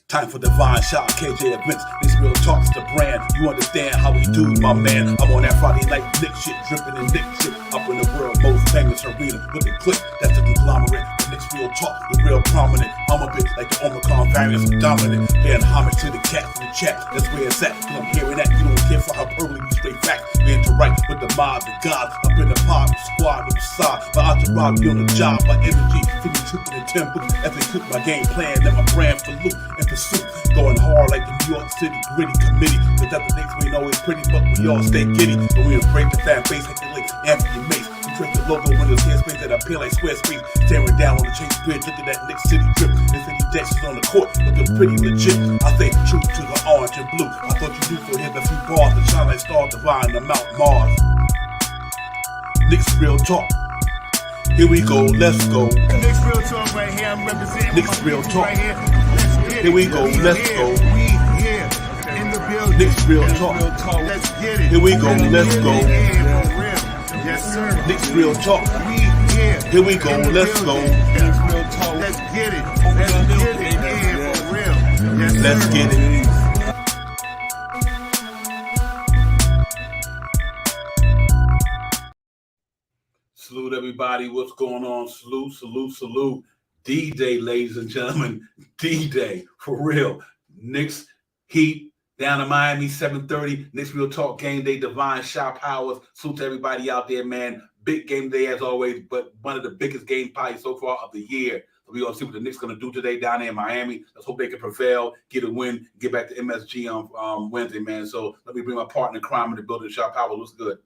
Time for divine shot, KJ events. This real talk's the brand. You understand how we do, my man. I'm on that Friday night Knicks shit, dripping in Knicks shit. Up in the world, most famous arena with the click. That's the conglomerate. The Knicks real talk, the real prominent. I'm a bit like the Omicron variants, dominant. Paying homage to the cats in the chat. That's where it's at. Cause I'm hearing that. You don't care for hyperbole, you straight facts. We interact with the mob, the gods. Up in the pod, the squad, the side. My entourage be on the job, my energy. To be tripping in tempo. As they cook my game plan, let my brand for loop and pursuit. Going hard like the New York City gritty committee. Cause that the Knicks we know is pretty, but we all stay giddy. But we embrace the fan base, hit the links, Anthony Mace. We trick the logo when there's airspace that appear like square space. Staring down on the Chase Bridge, look at that Knicks City drip. There's any Jacksons on the court, looking pretty legit. I stay true to the orange and blue. I thought you knew, so here's a few bars to shine like stars divine to Mount Mars. Knicks real talk. Here we go, let's go. Knicks real talk right here. I'm representing Knicks real talk. right here. Let's get it. Here we go, let's go. We here in the building. Knicks real talk. Let's get it. Here we go, let's go. Yeah, for real. Yes, sir. Knicks real talk. We here. Here we go, in the let's go. building. Let's get it. Let's get it. Yeah, for real. Yes, sir. Let's get it. Salute everybody. What's going on? Salute, salute, salute. D-Day, ladies and gentlemen. D-Day, for real. Knicks, Heat, down in Miami, 7:30. Knicks Real Talk, Game Day, Divine Shop Powers. Salute to everybody out there, man. Big game day as always, but one of the biggest game parties so far of the year. So we're going to see what the Knicks going to do today down there in Miami. Let's hope they can prevail, get a win, get back to MSG on Wednesday, man. So let me bring my partner in crime in the building, Shop Powers. What's good?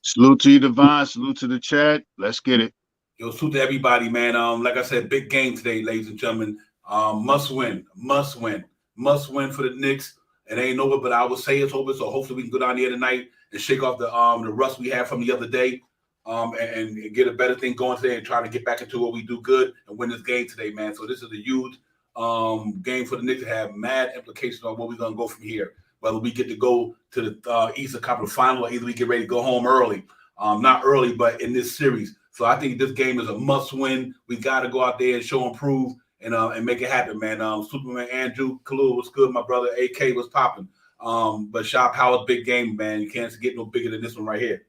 Salute to you, Divine. Salute to the chat. Let's get it. Yo, salute to everybody, man. Like I said, big game today, ladies and gentlemen. Must win for the Knicks. It ain't over, but I will say it's over. So hopefully we can go down there tonight and shake off the rust we had from the other day, and get a better thing going today and try to get back into what we do good and win this game today, man. So this is a huge game for the Knicks to have mad implications on where we're gonna go from here. Whether we get to go to the Eastern Conference Final or either we get ready to go home early. Not early, but in this series. So I think this game is a must-win. We got to go out there and show and prove and make it happen, man. Superman Andrew Kalu was good. My brother AK was popping. But Shop Howard's big game, man. You can't get no bigger than this one right here.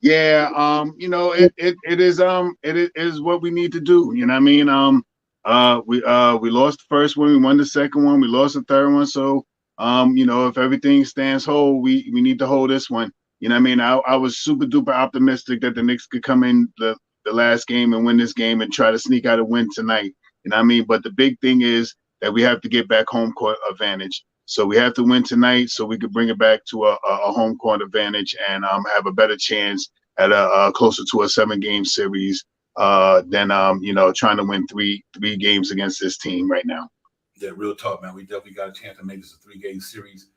Yeah, you know, it is what we need to do. You know what I mean? We lost the first one, we won the second one, we lost the third one. So you know, if everything stands whole, we need to hold this one. You know what I mean? I was super duper optimistic that the Knicks could come in the last game and win this game and try to sneak out a win tonight. You know what I mean? But the big thing is that we have to get back home court advantage. So we have to win tonight so we could bring it back to a home court advantage and have a better chance at a closer to a 7-game series than you know, trying to win three games against this team right now. Yeah, real talk, man. We definitely got a chance to make this a 3-game series,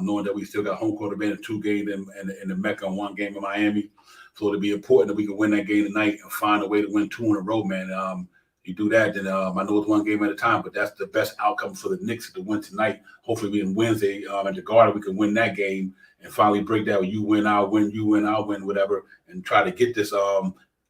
knowing that we still got home court advantage, 2 games in the Mecca and 1 game in Miami. So it'll be important that we can win that game tonight and find a way to win 2 in a row, man. You do that, then I know it's 1 game at a time, but that's the best outcome for the Knicks to win tonight. Hopefully, we can Wednesday at the Garden, we can win that game and finally break that. You win, I'll win, you win, I'll win, whatever, and try to get this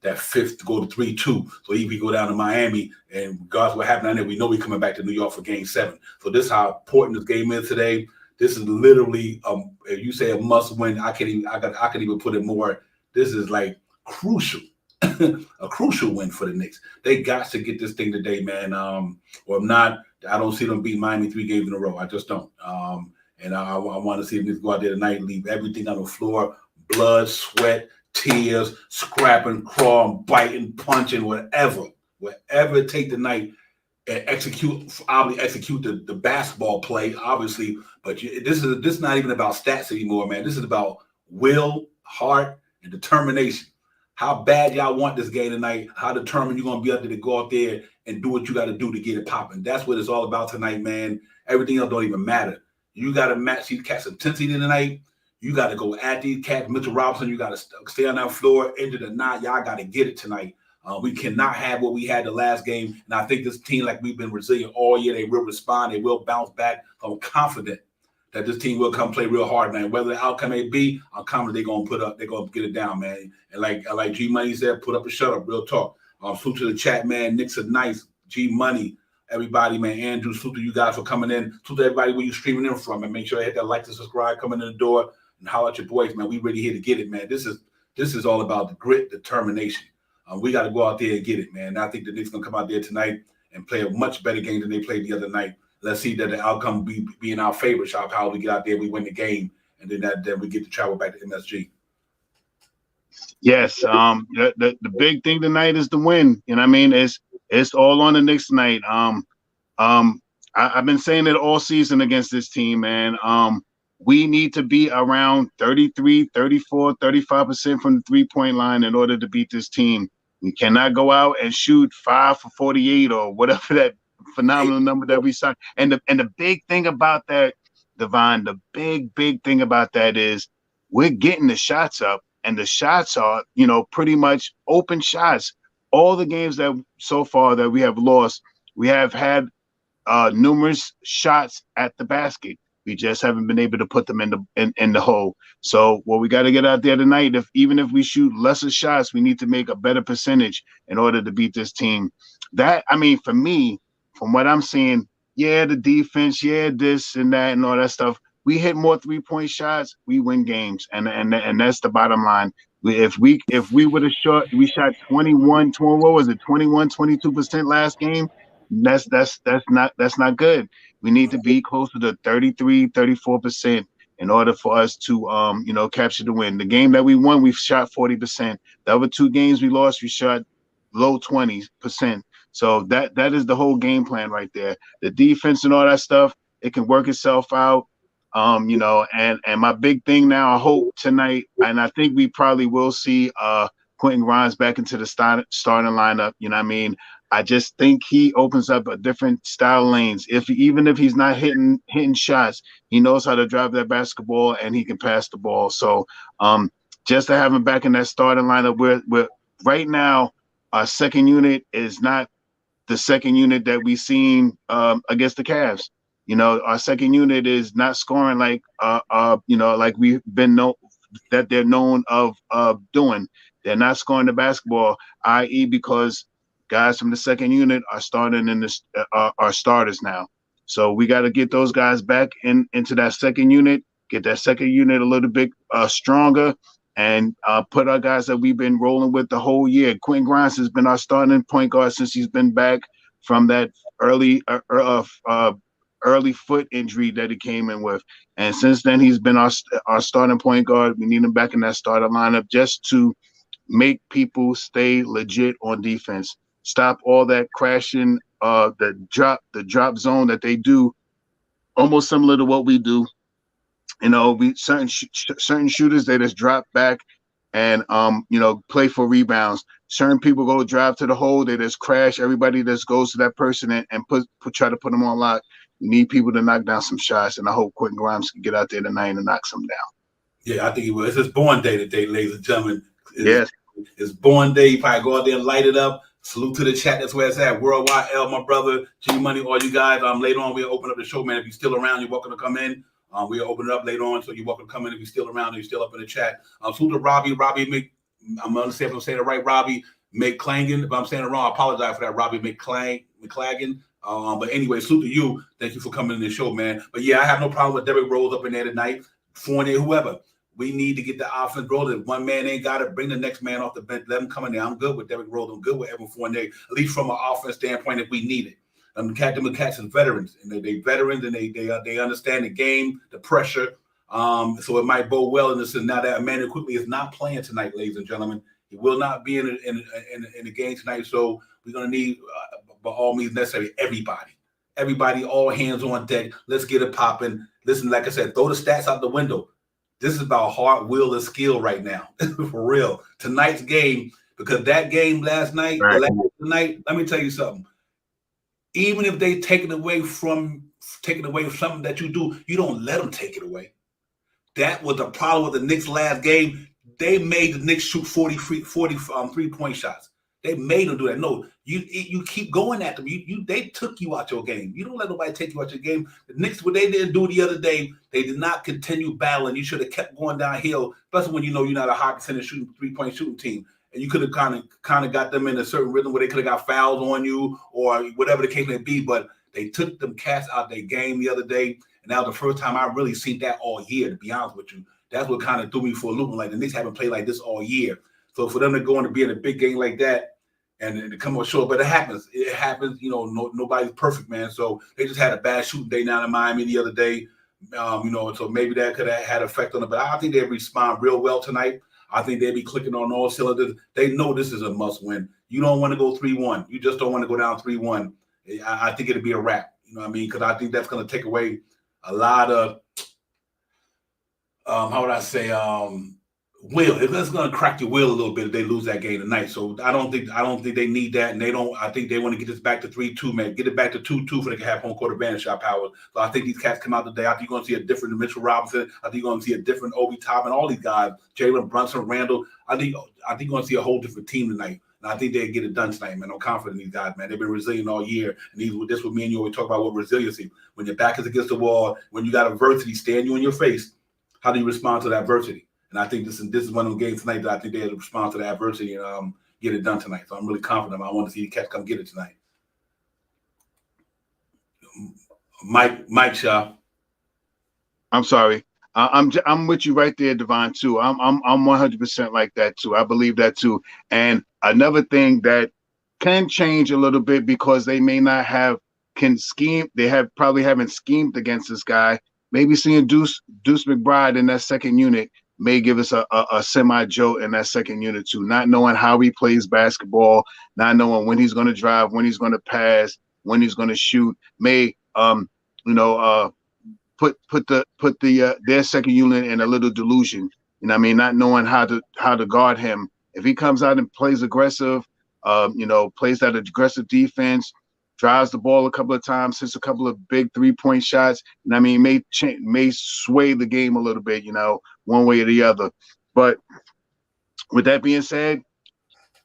that 5th to go to 3-2. So if we go down to Miami and regardless of what happened down there, we know we're coming back to New York for Game 7. So this is how important this game is today. This is literally, if you say a must win, I can even put it more. This is like crucial, a crucial win for the Knicks. They got to get this thing today, man. Or if not, I don't see them beat Miami 3 games in a row. I just don't. And I want to see them go out there tonight and leave everything on the floor, blood, sweat, tears, scrapping, crawling, biting, punching, whatever it take tonight, and execute the basketball play, obviously. But this is not even about stats anymore, man. This is about will, heart, and determination. How bad y'all want this game tonight? How determined you're gonna be able to go out there and do what you got to do to get it popping? That's what it's all about tonight, man. Everything else don't even matter. You got to match these cats' intensity tonight. You got to go at these cats. Mitchell Robinson, you got to stay on that floor, injured or not. Y'all got to get it tonight. We cannot have what we had the last game. And I think this team, like we've been resilient all year, they will respond. They will bounce back. I'm confident that this team will come play real hard, man. Whether the outcome may be, I'm confident they're going to get it down, man. And like G Money said, put up a shut up, real talk. Salute to the chat, man. Knicks are nice. G Money. everybody, man. Andrew, salute to you guys for coming in. Salute to everybody where you streaming in from, and make sure they hit that like and subscribe, coming in the door, and holler at your boys, man. We really here to get it, man. This is all about the grit, determination. We got to go out there and get it, man. And I think the Knicks gonna come out there tonight and play a much better game than they played the other night. Let's see that the outcome be in our favor. Shop how we get out there, we win the game, and then we get to travel back to MSG. Yes, the big thing tonight is the win. You know what I mean? It's all on the Knicks tonight. I've been saying it all season against this team, man. We need to be around 33, 34, 35% from the three-point line in order to beat this team. We cannot go out and shoot 5 for 48 or whatever that phenomenal number that we saw. And the big thing about that, Devon, the big thing about that is we're getting the shots up, and the shots are, pretty much open shots. All the games that so far that we have lost, we have had numerous shots at the basket. We just haven't been able to put them in the hole. So what we got to get out there tonight, even if we shoot lesser shots, we need to make a better percentage in order to beat this team. That, for me, from what I'm seeing, yeah, the defense, yeah, this and that and all that stuff. We hit more 3-point shots, we win games, and that's the bottom line. If we would have we shot 22% last game. That's not good. We need to be closer to 33, 34% in order for us to capture the win. The game that we won, we shot 40%. The other 2 games we lost, we shot low 20%. So that is the whole game plan right there. The defense and all that stuff, it can work itself out. And my big thing now, I hope tonight, and I think we probably will see Quentin Grimes back into the starting lineup. You know what I mean? I just think he opens up a different style lanes. Even if he's not hitting shots, he knows how to drive that basketball and he can pass the ball. So just to have him back in that starting lineup, we're right now, our second unit is not the second unit that we seen against the Cavs. Our second unit is not scoring like we've been that they're known of doing. They're not scoring the basketball, i.e. because guys from the second unit are starting are starters now. So we got to get those guys back into that second unit, get that second unit a little bit stronger, and put our guys that we've been rolling with the whole year. Quentin Grimes has been our starting point guard since he's been back from that early foot injury that he came in with. And since then, he's been our starting point guard. We need him back in that starter lineup just to make people stay legit on defense. Stop all that crashing, the drop zone that they do, almost similar to what we do. We certain shooters, they just drop back and play for rebounds. Certain people go drive to the hole, they just crash. Everybody just goes to that person and try to put them on lock. We need people to knock down some shots, and I hope Quentin Grimes can get out there tonight and knock some down. Yeah, I think he will. It's his born day today, ladies and gentlemen. Yes. It's born day. You probably go out there and light it up. Salute to the chat. That's where it's at. Worldwide L, my brother, G Money, all you guys. Later on, we'll open up the show, man. If you're still around, you're welcome to come in. We'll open it up later on, so you're welcome to come in if you're still around and you're still up in the chat. Salute to Robbie. I'm going to say if I'm saying it right, Robbie McClangan. If I'm saying it wrong, I apologize for that, Robbie McClagan. But anyway, salute to you. Thank you for coming in the show, man. But yeah, I have no problem with Derrick Rose up in there tonight. Fournier, whoever. We need to get the offense rolling. If one man ain't got it, bring the next man off the bench. Let him come in there. I'm good with Derrick Rose. I'm good with Evan Fournier, at least from an offense standpoint if we need it. Captain McCats is veterans, and they veterans, and they understand the game, the pressure. So it might bode well in this. And now that Emmanuel quickly is not playing tonight, ladies and gentlemen, he will not be in the game tonight. So we're gonna need, by all means necessary, everybody, all hands on deck. Let's get it popping. Listen, like I said, throw the stats out the window. This is about hard will and skill right now, for real. Tonight's game, because that game last night, right. Let me tell you something. Even if they take it away from something that you do, you don't let them take it away. That was the problem with the Knicks last game. They made the Knicks shoot 40 3-point shots. They made them do that. No, you keep going at them. They took you out your game. You don't let nobody take you out your game. The Knicks, what they didn't do the other day, they did not continue battling. You should have kept going downhill, especially when you know you're not a high percentage 3-point shooting team. and you could have kind of got them in a certain rhythm where they could have got fouls on you or whatever the case may be. But they took them cats out their game the other day, and that was the first time I really seen that all year. To be honest with you, that's what kind of threw me for a loop. Like the Knicks haven't played like this all year, so for them to go and to be in a big game like that. And to come up short, but it happens. It happens. You know, nobody's perfect, man. So they just had a bad shooting day down in Miami the other day. You know, so maybe that could have had effect on it. But I think they respond real well tonight. I think they'll be clicking on all cylinders. They know this is a must win. You don't want to go 3-1. You just don't want to go down 3-1. I think it'll be a wrap. You know what I mean? Because I think that's going to take away a lot of, how would I say, will. If that's going to crack your will a little bit if they lose that game tonight. So I don't think they need that, and they don't. I think they want to get this back to 3-2, man. Get it back to 2-2 so they can have home court advantage shot power. So I think these cats come out today. I think you're going to see a different Mitchell Robinson. I think you're going to see a different Obi Toppin, all these guys, Jalen Brunson, Randall. I think you're going to see a whole different team tonight. And I think they'll get it done tonight, man. I'm confident in these guys, man. They've been resilient all year. And this what me and you always talk about with resiliency. When your back is against the wall, when you got adversity stand you in your face, how do you respond to that adversity? And I think this is one of the games tonight that I think they'll respond to the adversity and get it done tonight. So I'm really confident. I want to see the Cats come get it tonight. Mike Shaw. I'm sorry. I'm with you right there, Devon, too. I'm 100% like that too. I believe that too. And another thing that can change a little bit because they may not have scheme. They probably haven't schemed against this guy. Maybe seeing Deuce McBride in that second unit may give us a semi-jolt in that second unit too. Not knowing how he plays basketball, not knowing when he's going to drive, when he's going to pass, when he's going to shoot, may put their second unit in a little delusion. You know what I mean? Not knowing how to guard him. If he comes out and plays aggressive, plays that aggressive defense, drives the ball a couple of times, hits a couple of big 3-point shots, and I mean, may sway the game a little bit, one way or the other. But with that being said,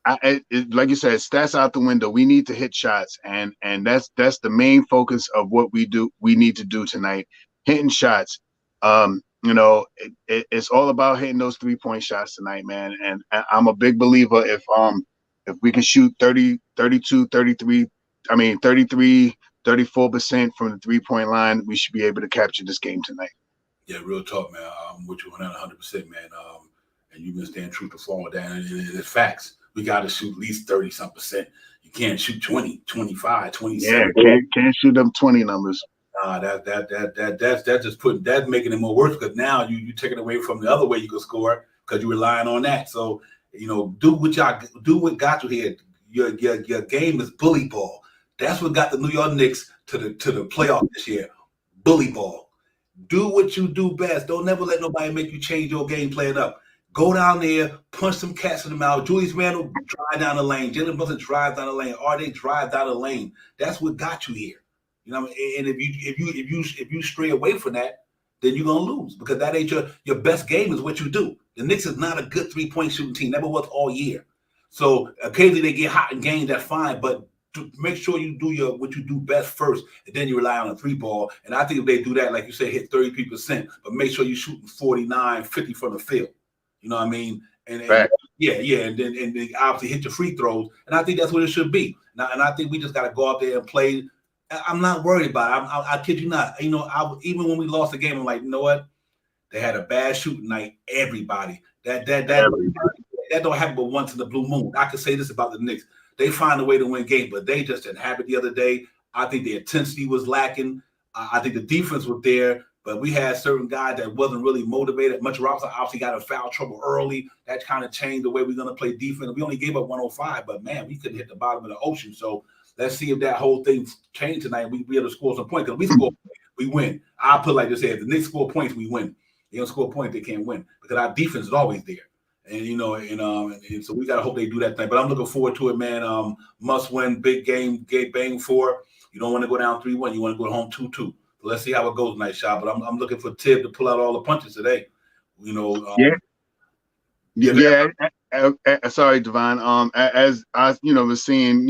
like you said, stats out the window. We need to hit shots, and that's the main focus of what we do. We need to do tonight, hitting shots. It's all about hitting those 3-point shots tonight, man. And I'm a big believer if we can shoot 30, 32, 33. 33, 34% from the 3-point line, we should be able to capture this game tonight. Yeah, real talk, man. I'm with you on that 100%, man. And you've been staying true to form with that. And it's facts. We got to shoot at least 30-something%. You can't shoot 20, 25, 27. Yeah, can't shoot them 20 numbers. That's just that's making it more worse because now you taking away from the other way you can score because you're relying on that. So, do what got you here. Your game is bully ball. That's what got the New York Knicks to the playoff this year. Bully ball. Do what you do best. Don't never let nobody make you change your game playing up. Go down there, punch some cats in the mouth. Julius Randle drive down the lane. Jalen Brunson drive down the lane. RJ drive down the lane. That's what got you here. And if you stray away from that, then you're gonna lose because that ain't your best game is what you do. The Knicks is not a good 3-point shooting team. Never was all year. So occasionally they get hot in games. That's fine, but to make sure you do what you do best first, and then you rely on a 3-ball. And I think if they do that, like you said, hit 33%, but make sure you're shooting 49, 50 from the field. You know what I mean? And yeah, and then obviously hit your free throws. And I think that's what it should be. Now, and I think we just got to go out there and play. I'm not worried about it. I kid you not. Even when we lost the game, I'm like, you know what? They had a bad shooting night. Everybody. That don't happen but once in the blue moon. I can say this about the Knicks. They find a way to win games, but they just didn't have it the other day. I think the intensity was lacking. I think the defense was there, but we had certain guys that wasn't really motivated. Mitchell Robinson obviously got in foul trouble early. That kind of changed the way we're going to play defense. We only gave up 105, but, man, we couldn't hit the bottom of the ocean. So let's see if that whole thing changed tonight. We able to score some points. Because we score, we win. I put it like this here. If the Knicks score points, we win. They don't score points, they can't win because our defense is always there. And so we gotta hope they do that thing. But I'm looking forward to it, man. Must win, big game, bang for. You don't want to go down 3-1. You want to go home 2-2. So let's see how it goes tonight, Shot. But I'm looking for Tib to pull out all the punches today. Sorry, Devon. As I was seeing,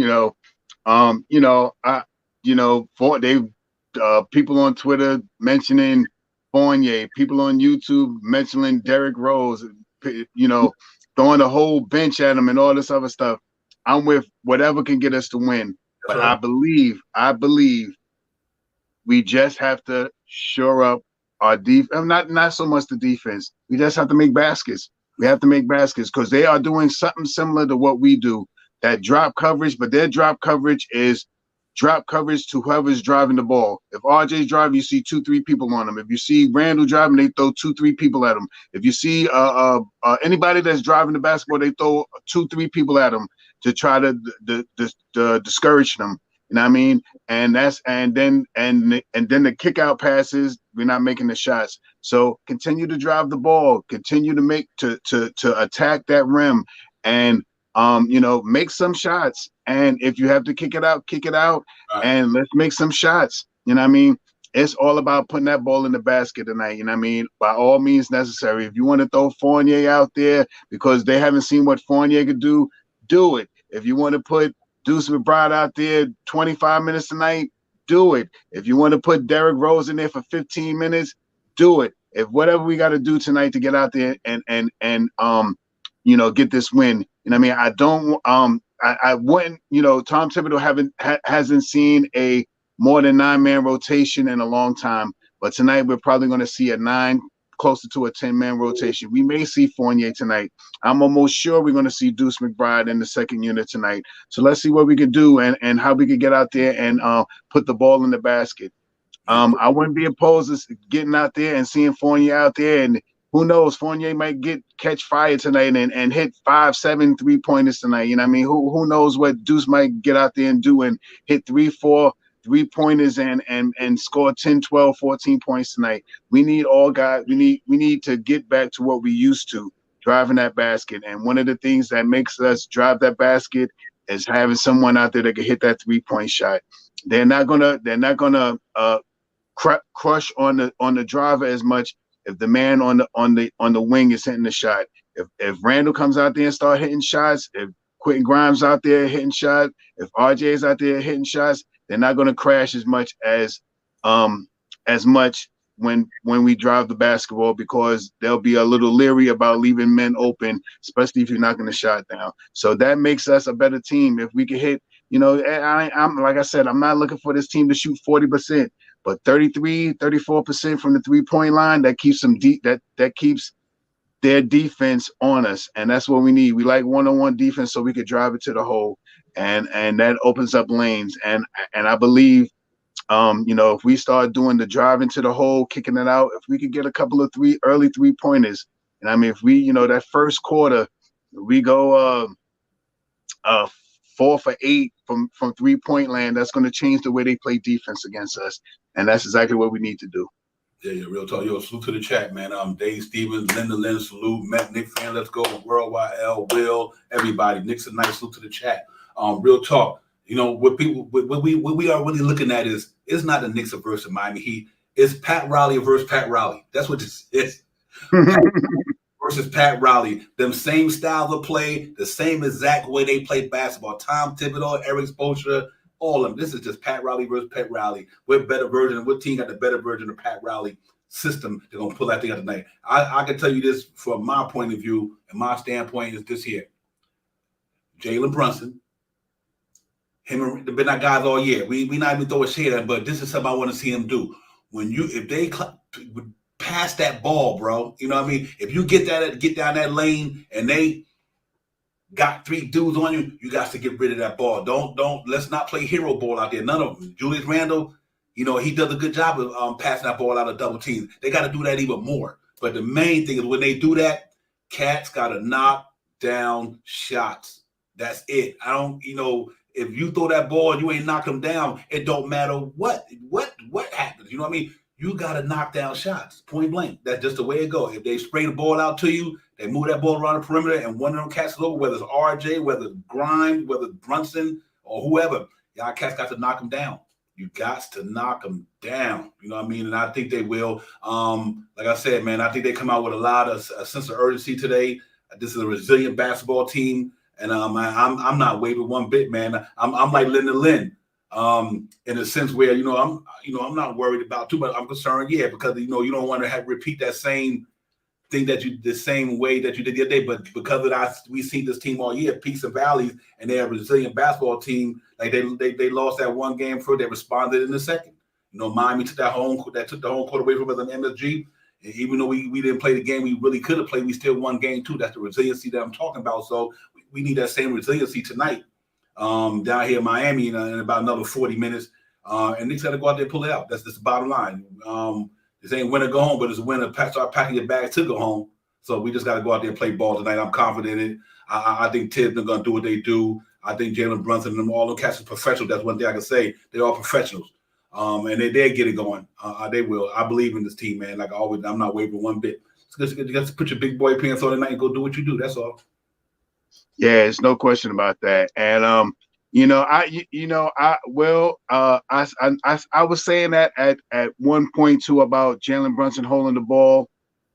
people on Twitter mentioning Fournier, people on YouTube mentioning Derrick Rose. throwing the whole bench at them and all this other stuff. I'm with whatever can get us to win. But Sure. I believe we just have to shore up our defense. Not so much the defense. We just have to make baskets. We have to make baskets because they are doing something similar to what we do. That drop coverage, but their drop coverage is drop coverage to whoever's driving the ball. If RJ's driving, you see 2-3 people on him. If you see Randall driving, they throw 2-3 people at him. If you see anybody that's driving the basketball, they throw 2-3 people at him to try to discourage them. You know what I mean? And then the kick out passes, we're not making the shots. So continue to drive the ball, continue to make to attack that rim, and make some shots. And if you have to kick it out, Right. and let's make some shots. You know what I mean? It's all about putting that ball in the basket tonight. You know what I mean? By all means necessary. If you want to throw Fournier out there because they haven't seen what Fournier could do it. If you want to put Deuce McBride out there 25 minutes tonight, do it. If you want to put Derrick Rose in there for 15 minutes, do it. If whatever we got to do tonight to get out there and get this win. You know what I mean? I don't I wouldn't, Tom Thibodeau hasn't seen a more than 9-man rotation in a long time. But tonight we're probably going to see a 9, closer to a 10-man rotation. We may see Fournier tonight. I'm almost sure we're going to see Deuce McBride in the second unit tonight. So let's see what we can do and how we can get out there and put the ball in the basket. I wouldn't be opposed to getting out there and seeing Fournier out there, and who knows, Fournier might catch fire tonight and hit 5-7 3-pointers tonight. You know what I mean? Who knows what Deuce might get out there and do and hit 3-4 3-pointers and score 10, 12, 14 points tonight. We need all guys. We need to get back to what we used to, driving that basket. And one of the things that makes us drive that basket is having someone out there that can hit that 3-point shot. They're not gonna crush on the driver as much if the man on the wing is hitting the shot. If Randall comes out there and start hitting shots, if Quentin Grimes out there hitting shots, if RJ is out there hitting shots, they're not going to crash as much when we drive the basketball, because they'll be a little leery about leaving men open, especially if you're knocking the shot down. So that makes us a better team if we can hit. I'm like I said, I'm not looking for this team to shoot 40%, but 33, 34% from the 3-point line, that keeps them deep. That keeps their defense on us, and that's what we need. We like one-on-one defense so we could drive it to the hole, and that opens up lanes. And I believe, if we start doing the driving to the hole, kicking it out, if we could get a couple of early 3-pointers, and I mean, if we, that first quarter, we go 4 for 8 from 3-point land, that's going to change the way they play defense against us, and that's exactly what we need to do. Yeah, real talk. Yo, salute to the chat, man. Dave Stevens, Linda Lynn, salute. Matt, Nick fan, let's go. Worldwide L, Will, everybody. Nick's a nice salute to the chat. Real talk. What we are really looking at is, it's not the Knicks versus Miami Heat. It's Pat Riley versus Pat Riley. That's what this is. Versus Pat Riley. Them same styles of play, the same exact way they play basketball. Tom Thibodeau, Eric Spoelstra, all of them. This is just Pat Riley versus Pat Riley. What team got the better version of Pat Riley system? They're going to pull that thing out tonight. I can tell you this from my point of view, and my standpoint is this here. Jalen Brunson, him and they've been our guys all year. We not even throw a shade at him, but this is something I want to see him do. If they pass that ball, bro, you know what I mean? If you get down that lane and they got 3 dudes on you, you got to get rid of that ball. Let's not play hero ball out there. None of them. Julius Randle, he does a good job of passing that ball out of double teams. They got to do that even more. But the main thing is, when they do that, cats got to knock down shots. That's it. If you throw that ball and you ain't knock them down, it don't matter what happens. You know what I mean? You got to knock down shots, point blank. That's just the way it goes. If they spray the ball out to you, they move that ball around the perimeter, and one of them cats is over, whether it's RJ, whether it's Grimes, whether it's Brunson, or whoever, y'all cats got to knock them down. You got to knock them down. You know what I mean? And I think they will. Like I said, man, I think they come out with a sense of urgency today. This is a resilient basketball team, and I'm not wavering one bit, man. I'm like Linda Lynn. In a sense where, I'm not worried about too much. I'm concerned, because you don't want to repeat that same think that you the same way that you did the other day, but because of that, we see this team all year, peaks and valleys, and they're a resilient basketball team. Like they lost that one game first, they responded in the second. You know, Miami took the home court away from us in MSG. And even though we didn't play the game we really could have played, we still won game 2. That's the resiliency that I'm talking about. So we need that same resiliency tonight down here in Miami in about another 40 minutes. And Knicks got to go out there and pull it out. That's just the bottom line. This ain't win or go home, but it's a win to start packing your bags to go home. So we just got to go out there and play ball tonight. I'm confident in it. I think Tibbs are going to do what they do. I think Jalen Brunson and them, all them cats are professionals. That's one thing I can say. They're all professionals. And they'll get it going. They will. I believe in this team, man. Like I always, I'm not wavering one bit. You got to put your big boy pants on tonight and go do what you do. That's all. Yeah, it's no question about that. And I was saying that at one point too about Jalen Brunson holding the ball,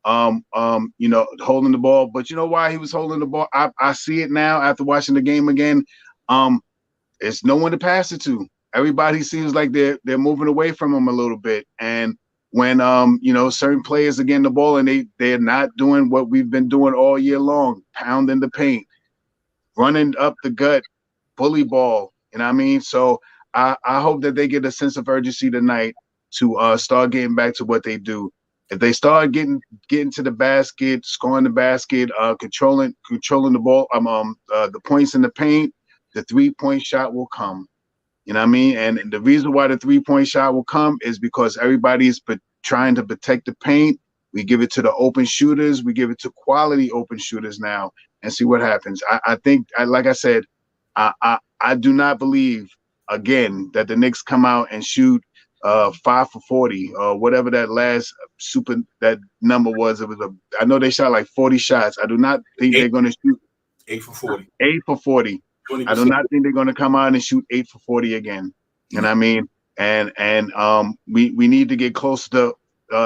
holding the ball. But you know why he was holding the ball? I see it now after watching the game again. It's no one to pass it to. Everybody seems like they're moving away from him a little bit. And when certain players are getting the ball and they're not doing what we've been doing all year long, pounding the paint, running up the gut, bully ball. You know what I mean? So I hope that they get a sense of urgency tonight to start getting back to what they do. If they start getting to the basket, scoring the basket, controlling the ball, the points in the paint, the 3-point shot will come. You know what I mean? And the reason why the 3-point shot will come is because everybody's trying to protect the paint. We give it to the open shooters. We give it to quality open shooters now and see what happens. I think, like I said, I do not believe, again, that the Knicks come out and shoot 5 for 40 or whatever that last that number was. I know they shot like 40 shots. I do not think they're going to shoot 8 for 40. 8 for 40. 20%. I do not think they're going to come out and shoot 8 for 40 again. You know what I mean? And we need to get close to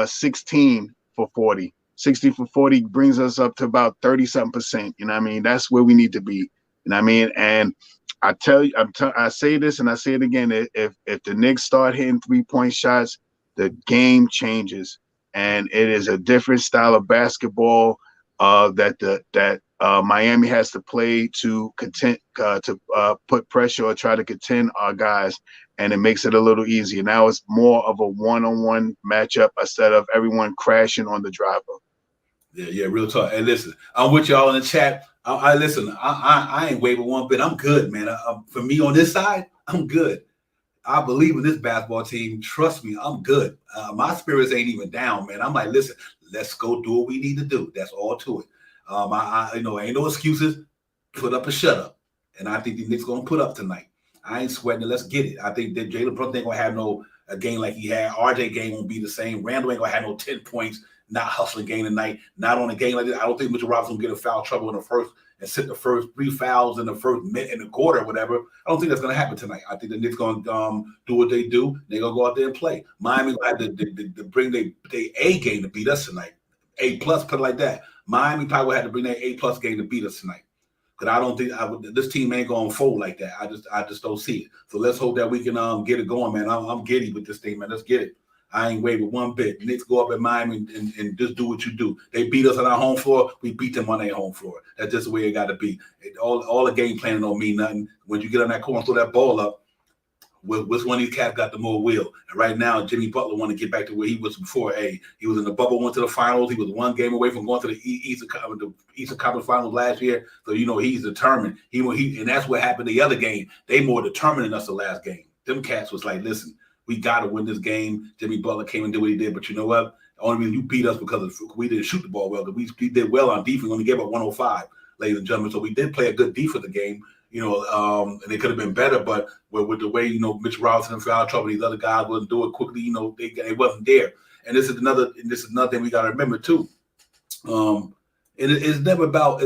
16 for 40. 60 for 40 brings us up to about 30-something%. You know what I mean? That's where we need to be. You know what I mean? And I tell you, I say this and I say it again. If the Knicks start hitting 3-point shots, the game changes, and it is a different style of basketball that Miami has to play to put pressure or try to contend our guys, and it makes it a little easier. Now it's more of a one-on-one matchup instead of everyone crashing on the driver. Yeah, real talk. Hey, listen, I'm with y'all in the chat. I ain't waving one bit. I'm good, man. For me on this side, I'm good. I believe in this basketball team. Trust me, I'm good. My spirits ain't even down, man. I'm like, listen, let's go do what we need to do. That's all to it. Ain't no excuses. Put up or shut up. And I think the Knicks gonna put up tonight. I ain't sweating it. Let's get it. I think that Jalen Brunson ain't gonna have a game like he had. RJ game won't be the same. Randall ain't gonna have no 10 points. Not hustling game tonight. Not on a game like this. I don't think Mitchell Robinson will get in foul trouble in the first and sit the first 3 fouls in the first minute in the quarter or whatever. I don't think that's gonna happen tonight. I think the Knicks gonna do what they do. They're gonna go out there and play. Miami gonna have to bring their A game to beat us tonight. A+, put it like that. Miami probably will have to bring their A+ game to beat us tonight. Because I don't think this team ain't gonna fold like that. I just don't see it. So let's hope that we can get it going, man. I'm giddy with this thing, man. Let's get it. I ain't waving one bit. Knicks go up at Miami and just do what you do. They beat us on our home floor. We beat them on their home floor. That's just the way it got to be. All the game planning don't mean nothing. When you get on that court and throw that ball up, which one of these cats got the more will? And right now, Jimmy Butler want to get back to where he was before. He was in the bubble, went to the finals. He was one game away from going to the Eastern Conference Finals last year. So, he's determined. And that's what happened the other game. They more determined than us the last game. Them cats was like, listen, we got to win this game. Jimmy Butler came and did what he did. But you know what? The only reason you beat us because we didn't shoot the ball well. Because we did well on defense. We only gave up 105, ladies and gentlemen. So we did play a good defense the game. And it could have been better. But with the way, Mitch Robinson and foul trouble, these other guys wouldn't do it quickly. They wasn't there. And this is another thing we got to remember too. It's never about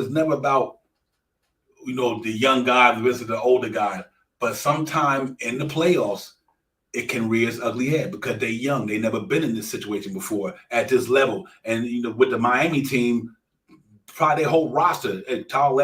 the young guys versus the older guys. But sometime in the playoffs, it can rear its ugly head because they're young. They never been in this situation before at this level. And with the Miami team, probably their whole roster. Kyle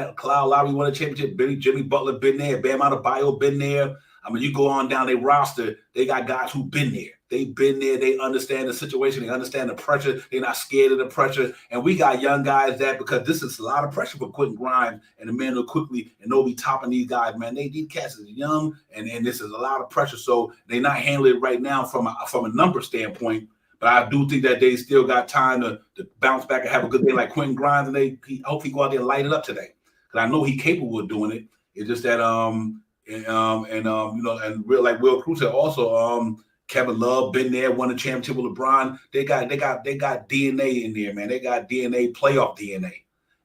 Lowry won a championship. Jimmy Butler been there. Bam Adebayo been there. I mean, you go on down their roster, they got guys who've been there. They've been there. They understand the situation. They understand the pressure. They're not scared of the pressure. And we got young guys that, because this is a lot of pressure for Quentin Grimes and Emmanuel quickly, and they'll be topping these guys, man. These cats are young, and this is a lot of pressure. So they're not handling it right now from a number standpoint. But I do think that they still got time to bounce back and have a good day like Quentin Grimes, and he hopefully go out there and light it up today. Because I know he's capable of doing it. It's just that and real, like Will Cruz said also, Kevin Love been there, won the championship with LeBron. They got DNA in there, man. They got DNA, playoff DNA.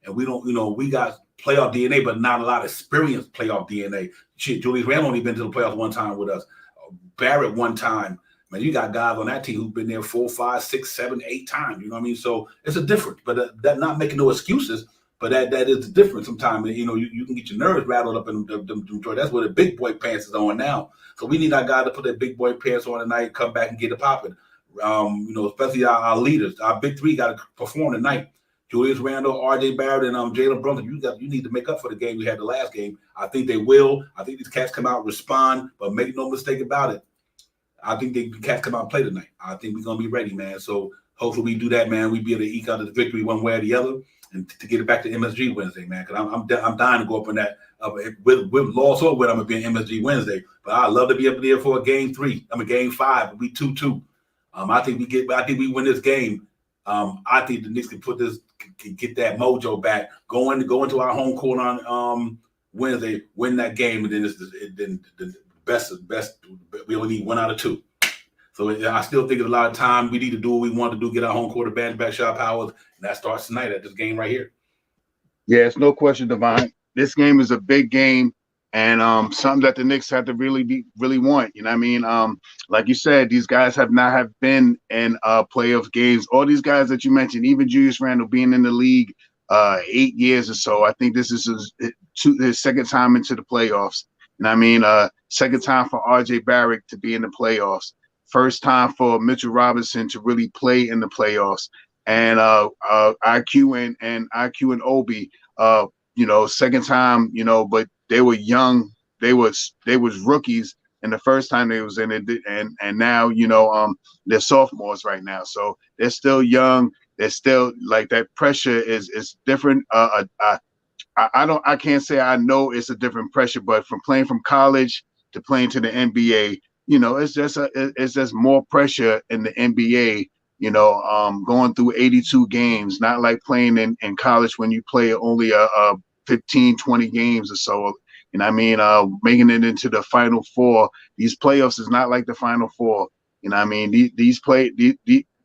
And we don't, we got playoff DNA, but not a lot of experienced playoff DNA. Shit, Julius Randle only been to the playoffs one time with us. Barrett one time. Man, you got guys on that team who've been there 4, 5, 6, 7, 8 times. You know what I mean? So it's a difference, but that not making no excuses. But that is the difference. Sometimes you can get your nerves rattled up in them. That's where the big boy pants is on now. So we need our guy to put their big boy pants on tonight, come back and get it popping. Especially our leaders. Our big three got to perform tonight. Julius Randle, RJ Barrett, and Jalen Brunson. You need to make up for the game we had the last game. I think they will. I think these cats come out and respond, but make no mistake about it. I think the cats come out and play tonight. I think we're gonna be ready, man. So hopefully we do that, man. We be able to eke out the victory one way or the other, and to get it back to MSG Wednesday, man. Because I'm dying to go up in that with loss or win. I'm gonna be in MSG Wednesday, but I'd love to be up there for a game 3. Game 5. We 2-2. I think we win this game. I think the Knicks can get that mojo back. Go into our home court on Wednesday, win that game, and then the best. We only need 1 out of 2. So I still think it's a lot of time. We need to do what we want to do, get our home court advantage back, shot powers, and that starts tonight at this game right here. Yeah, it's no question, Devon. This game is a big game, and something that the Knicks have to really want. You know what I mean? Like you said, these guys have been in playoff games. All these guys that you mentioned, even Julius Randle being in the league 8 years or so. I think this is his second time into the playoffs. You know what I mean? Second time for RJ Barrett to be in the playoffs. First time for Mitchell Robinson to really play in the playoffs. And IQ and Obi, second time, but they were young. They was rookies, and the first time they was in it, and now they're sophomores right now. So they're still young. They're still like that pressure is different. I can't say I know it's a different pressure, but from playing from college to playing to the NBA, it's just more pressure in the NBA. Going through 82 games, not like playing in college when you play only 15, 20 games or so. You know what I mean? Making it into the Final Four. These playoffs is not like the Final Four. You know what I mean?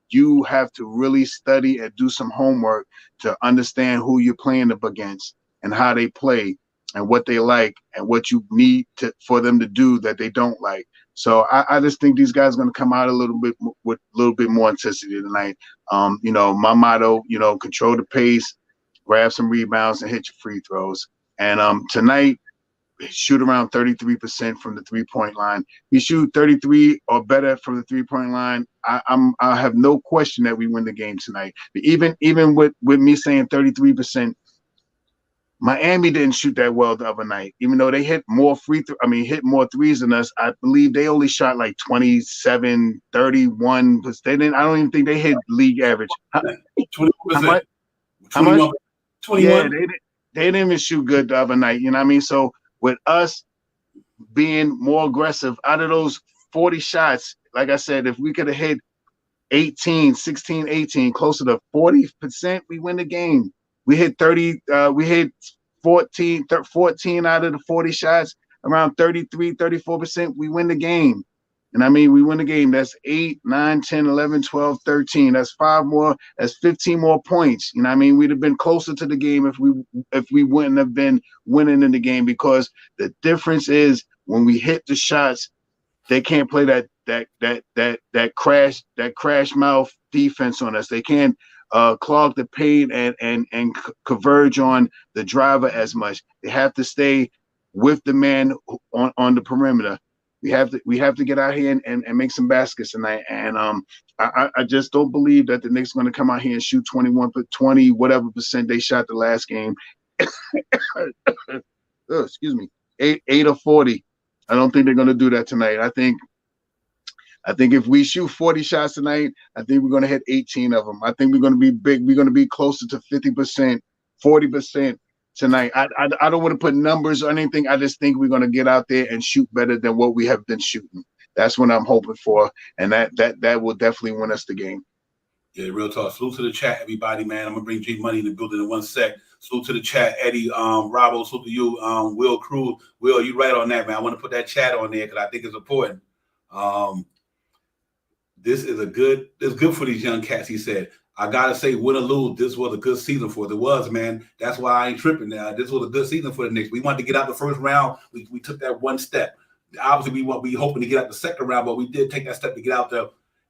You have to really study and do some homework to understand who you're playing up against and how they play and what they like and what you need for them to do that they don't like. So I just think these guys are going to come out with a little bit more intensity tonight. My motto, control the pace, grab some rebounds, and hit your free throws. And tonight, shoot around 33% from the 3-point line. We shoot 33 or better from the 3-point line. I have no question that we win the game tonight. But even with me saying 33%. Miami didn't shoot that well the other night, even though they hit more hit more threes than us. I believe they only shot like 27, 31. But I don't even think they hit league average. 20%. How much? 21. Yeah, they didn't even shoot good the other night. You know what I mean? So with us being more aggressive, out of those 40 shots, like I said, if we could have hit 18, 16, 18, closer to 40%, we win the game. We hit 30. We hit 14 out of the 40 shots, around 33, 34%. We win the game. And I mean, we win the game. That's 8, 9, 10, 11, 12, 13. That's 5 more. That's 15 more points. You know what I mean? We'd have been closer to the game if we wouldn't have been winning in the game, because the difference is when we hit the shots, they can't play that crash mouth defense on us. They can't clog the paint and converge on the driver as much. They have to stay with the man on the perimeter. We have to get out here and make some baskets tonight. And I just don't believe that the Knicks are going to come out here and shoot 20 whatever percent they shot the last game. Excuse me, 8 or 40. I don't think they're going to do that tonight. I think I think if we shoot 40 shots tonight, I think we're going to hit 18 of them. I think we're going to be big. We're going to be closer to 50%, 40% tonight. I don't want to put numbers or anything. I just think we're going to get out there and shoot better than what we have been shooting. That's what I'm hoping for, and that will definitely win us the game. Yeah, real talk. Salute to the chat, everybody, man. I'm gonna bring G Money in the building in 1 sec. Salute to the chat, Eddie, Robbo, salute to you, Will Cruz. Will, you right on that, man. I want to put that chat on there because I think it's important. This is it's good for these young cats, he said. I gotta say, win or lose, this was a good season for us. It was, man. That's why I ain't tripping now. This was a good season for the Knicks. We wanted to get out the first round. We took that one step. Obviously, we hoping to get out the second round, but we did take that step to get out there.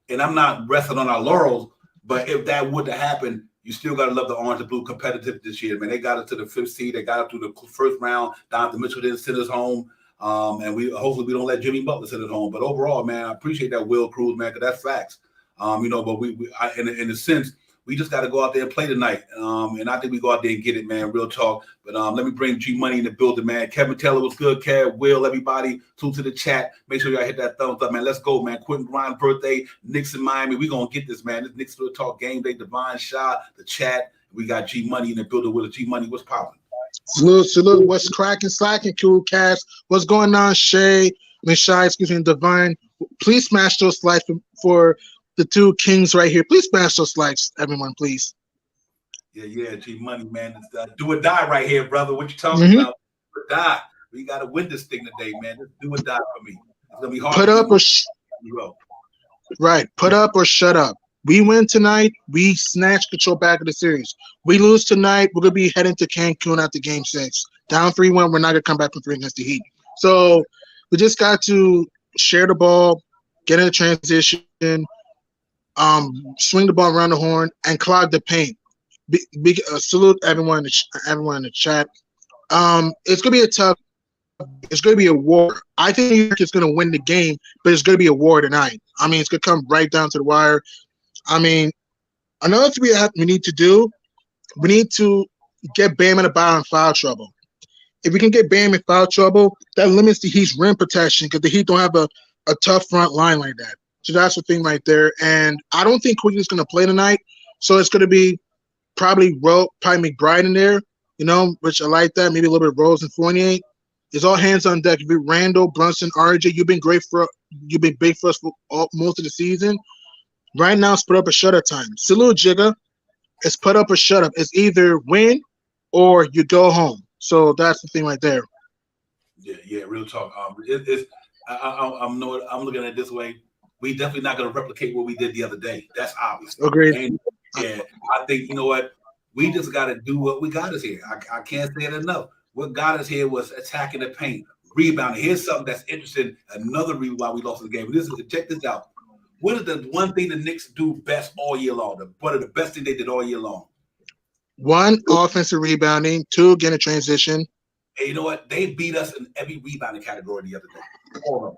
And I'm not resting on our laurels. But if that would have happened, you still got to love the orange and blue competitive this year, man. They got it to the 5th seed. They got it through the first round. Donovan Mitchell didn't send us home. And hopefully we don't let Jimmy Butler send us home. But overall, man, I appreciate that Will Cruz, man, because that's facts. But in a sense, we just got to go out there and play tonight. And I think we go out there and get it, man, real talk. But let me bring G Money in the building, man. Kevin Taylor was good, Kev, Will, everybody. Tune to the chat. Make sure y'all hit that thumbs up, man. Let's go, man. Quentin Grimes' birthday, Knicks in Miami. We going to get this, man. This Knicks Real Talk Game Day, Divine Shot, the chat. We got G Money in the building with us. G Money, what's popping? Salute. What's cracking, slacking, cool cats? What's going on, Shy, Divine? Please smash those likes for the two kings right here. Please smash those likes, everyone, please. Yeah, G Money, man. It's, do or die right here, brother. What you talking about? Do or die. We got to win this thing today, man. Just do or die for me. It's gonna be hard. Put up or shut up. We win tonight. We snatch control back of the series. We lose tonight. We're gonna be heading to Cancun after Game 6. Down 3-1. We're not gonna come back from 3 against the Heat. So we just got to share the ball, get in a transition, swing the ball around the horn, and clog the paint. Salute everyone in the chat. It's gonna be it's gonna be a war. I think New York is gonna win the game, but it's gonna be a war tonight. I mean, it's gonna come right down to the wire. I mean, another thing we need to do, we need to get Bam in foul trouble. If we can get Bam in foul trouble, that limits the Heat's rim protection because the Heat don't have a tough front line like that. So that's the thing right there. And I don't think Quigley's going to play tonight. So it's going to be probably McBride in there, which I like that. Maybe a little bit of Rose and Fournier. It's all hands on deck. If you're Randall, Brunson, RJ, you've been big for us for most of the season. Right now, it's put up a shutout time. Salute, Jigga. It's put up or shut up. It's either win or you go home. So that's the thing right there. Yeah, real talk. I'm looking at it this way. We definitely not going to replicate what we did the other day. That's obvious. Agreed. And I think, you know what? We just got to do what we got us here. I can't say it enough. What got us here was attacking the paint, rebounding. Here's something that's interesting. Another reason why we lost the game. Check this out. What is the one thing the Knicks do best all year long? What are the best thing they did all year long? 1, offensive rebounding. 2, getting a transition. And you know what? They beat us in every rebounding category the other day. All of them.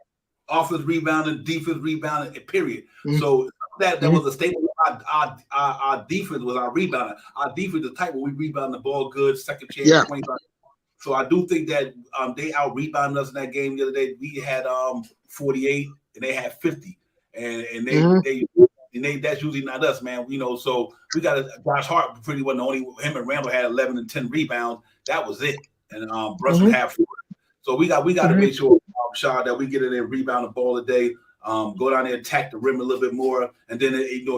Offense rebounding, defense rebounding, period. Mm-hmm. So that was a statement. Our defense was our rebounding. Our defense is tight when we rebound the ball good, second chance, 25. So I do think that they out rebounded us in that game the other day. We had 48 and they had 50. And they that's usually not us, man. So we got Josh Hart pretty well. Only him and Randall had 11 and 10 rebounds. That was it. And Brunson had 4. So we got to make sure, Shaw, that we get in there, rebound the ball today, go down there, attack the rim a little bit more, and then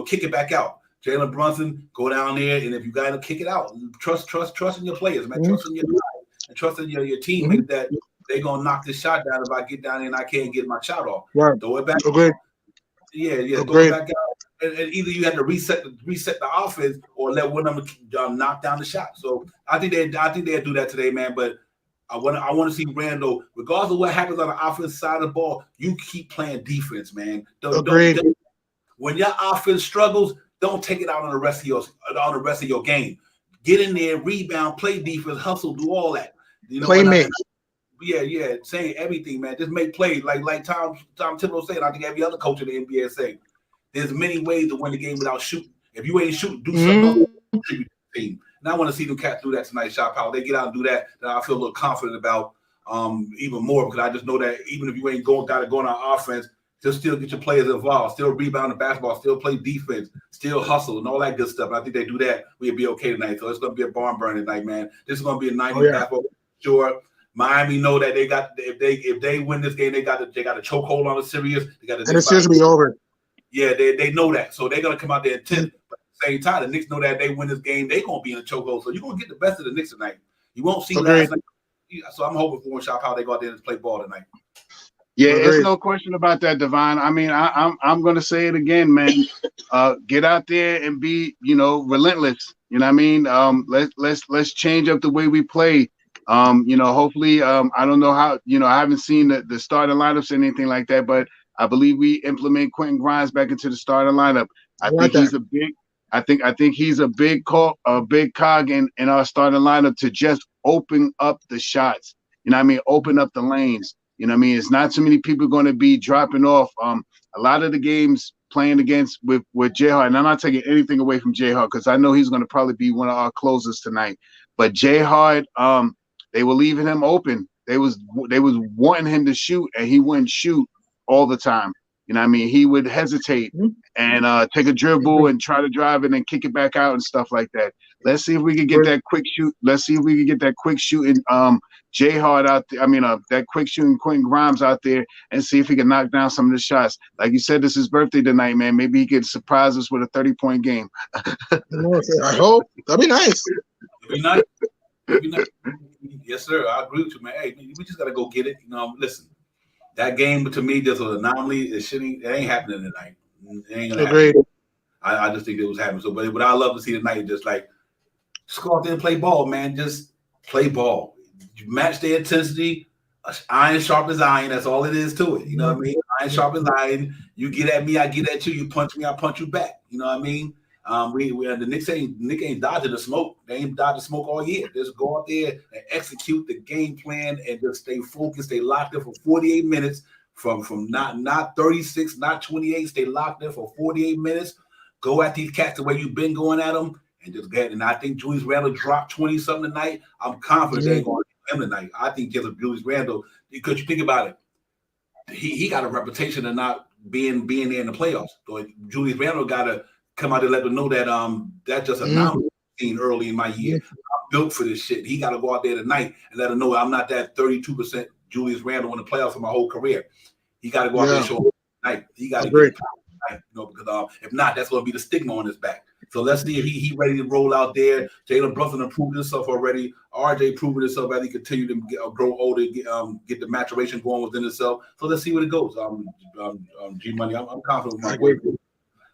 kick it back out. Jalen Brunson, go down there, and if you got to kick it out, trust in your players, man. Trust in your guys, and trust in your teammates that they're gonna knock this shot down if I get down there and I can't get my shot off. Right. Throw it back. Okay. Yeah. Throw it back out. And either you have to reset the offense or let one of them knock down the shot. So I think they'll do that today, man. But I want to see Randall, regardless of what happens on the offense side of the ball, you keep playing defense, man. Agreed. When your offense struggles, don't take it out on the rest of your game. Get in there, rebound, play defense, hustle, do all that. Play make. Yeah, saying everything, man. Just make plays like Tom Thibodeau said. I think every other coach in the NBA say there's many ways to win the game without shooting. If you ain't shooting, do something. Contribute to the team. And I want to see them cats do that tonight, Shot Power. They get out and do that. That I feel a little confident about even more because I just know that even if you ain't got to go on our offense, Just still get your players involved, still rebound the basketball, still play defense, still hustle and all that good stuff. And I think they do that, we'll be okay tonight. So it's going to be a barn burner tonight, man. This is going to be a 90s basketball. Sure. Miami know that they got if they win this game, they got a chokehold on the series. They got and the series will be over. Yeah, they know that. So they're gonna come out there 10th. But at the same time, the Knicks know that if they win this game, they're gonna be in a chokehold. So you're gonna get the best of the Knicks tonight. You won't see last night. So I'm hoping for Shop how they go out there and play ball tonight. Yeah, it's no question about that, Devon. I mean, I'm gonna say it again, man. Get out there and be, relentless. You know what I mean? Let's change up the way we play. Hopefully, I don't know how, I haven't seen the starting lineups or anything like that, but I believe we implement Quentin Grimes back into the starting lineup. I think he's a big cog in our starting lineup to just open up the shots. You know what I mean? Open up the lanes. You know what I mean? It's not too many people going to be dropping off. A lot of the games playing against with J Hart, and I'm not taking anything away from J Hart because I know he's going to probably be one of our closers tonight. But J Hart, they were leaving him open. They was wanting him to shoot, and he wouldn't shoot all the time. You know what I mean? He would hesitate and take a dribble and try to drive it and kick it back out and stuff like that. Let's see if we can get that quick shoot. Let's see if we can get that quick shooting J Hart out there. That quick shooting Quentin Grimes out there and see if he can knock down some of the shots. Like you said, this is his birthday tonight, man. Maybe he could surprise us with a 30-point game. I hope. That'd be nice. It'd be nice. Yes, sir. I agree with you, man. Hey, we just gotta go get it. Listen. That game to me just was an anomaly. It ain't happening tonight. It ain't gonna happen. I just think it was happening. So, but what I love to see tonight is just go out there and play ball, man. Just play ball. You match the intensity. Iron sharp as iron. That's all it is to it. You know what I mean? Iron sharp as iron. You get at me, I get at you. You punch me, I punch you back. You know what I mean? The Knicks ain't dodging the smoke. They ain't dodging smoke all year. Just go out there and execute the game plan and just stay focused. Stay locked in for 48 minutes from not 36, not 28. Stay locked in for 48 minutes. Go at these cats the way you've been going at them and just get. And I think Julius Randle dropped 20 something tonight. I'm confident they're going to him tonight. I think just Julius Randle, because you think about it, he got a reputation of not being there in the playoffs. So Julius Randle got to come out and let them know that that's just a nominal seen early in my year. I'm built for this shit. He got to go out there tonight and let them know I'm not that 32% Julius Randle in the playoffs for my whole career. He got to go out there and show them tonight. He got to get tonight, because if not, that's going to be the stigma on his back. So let's see if he ready to roll out there. Jalen Brunson proved himself already. RJ proved himself as he continued to grow older, get the maturation going within himself. So let's see where it goes. G Money, I'm confident with my boy.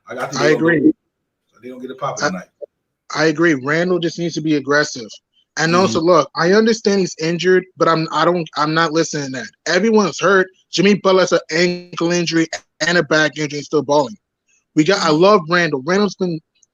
I agree. They don't get a pop tonight. I agree. Randall just needs to be aggressive. And also, look, I understand he's injured, but I'm not listening to that. Everyone's hurt. Jimmy Butler's an ankle injury and a back injury, still balling. I love Randall.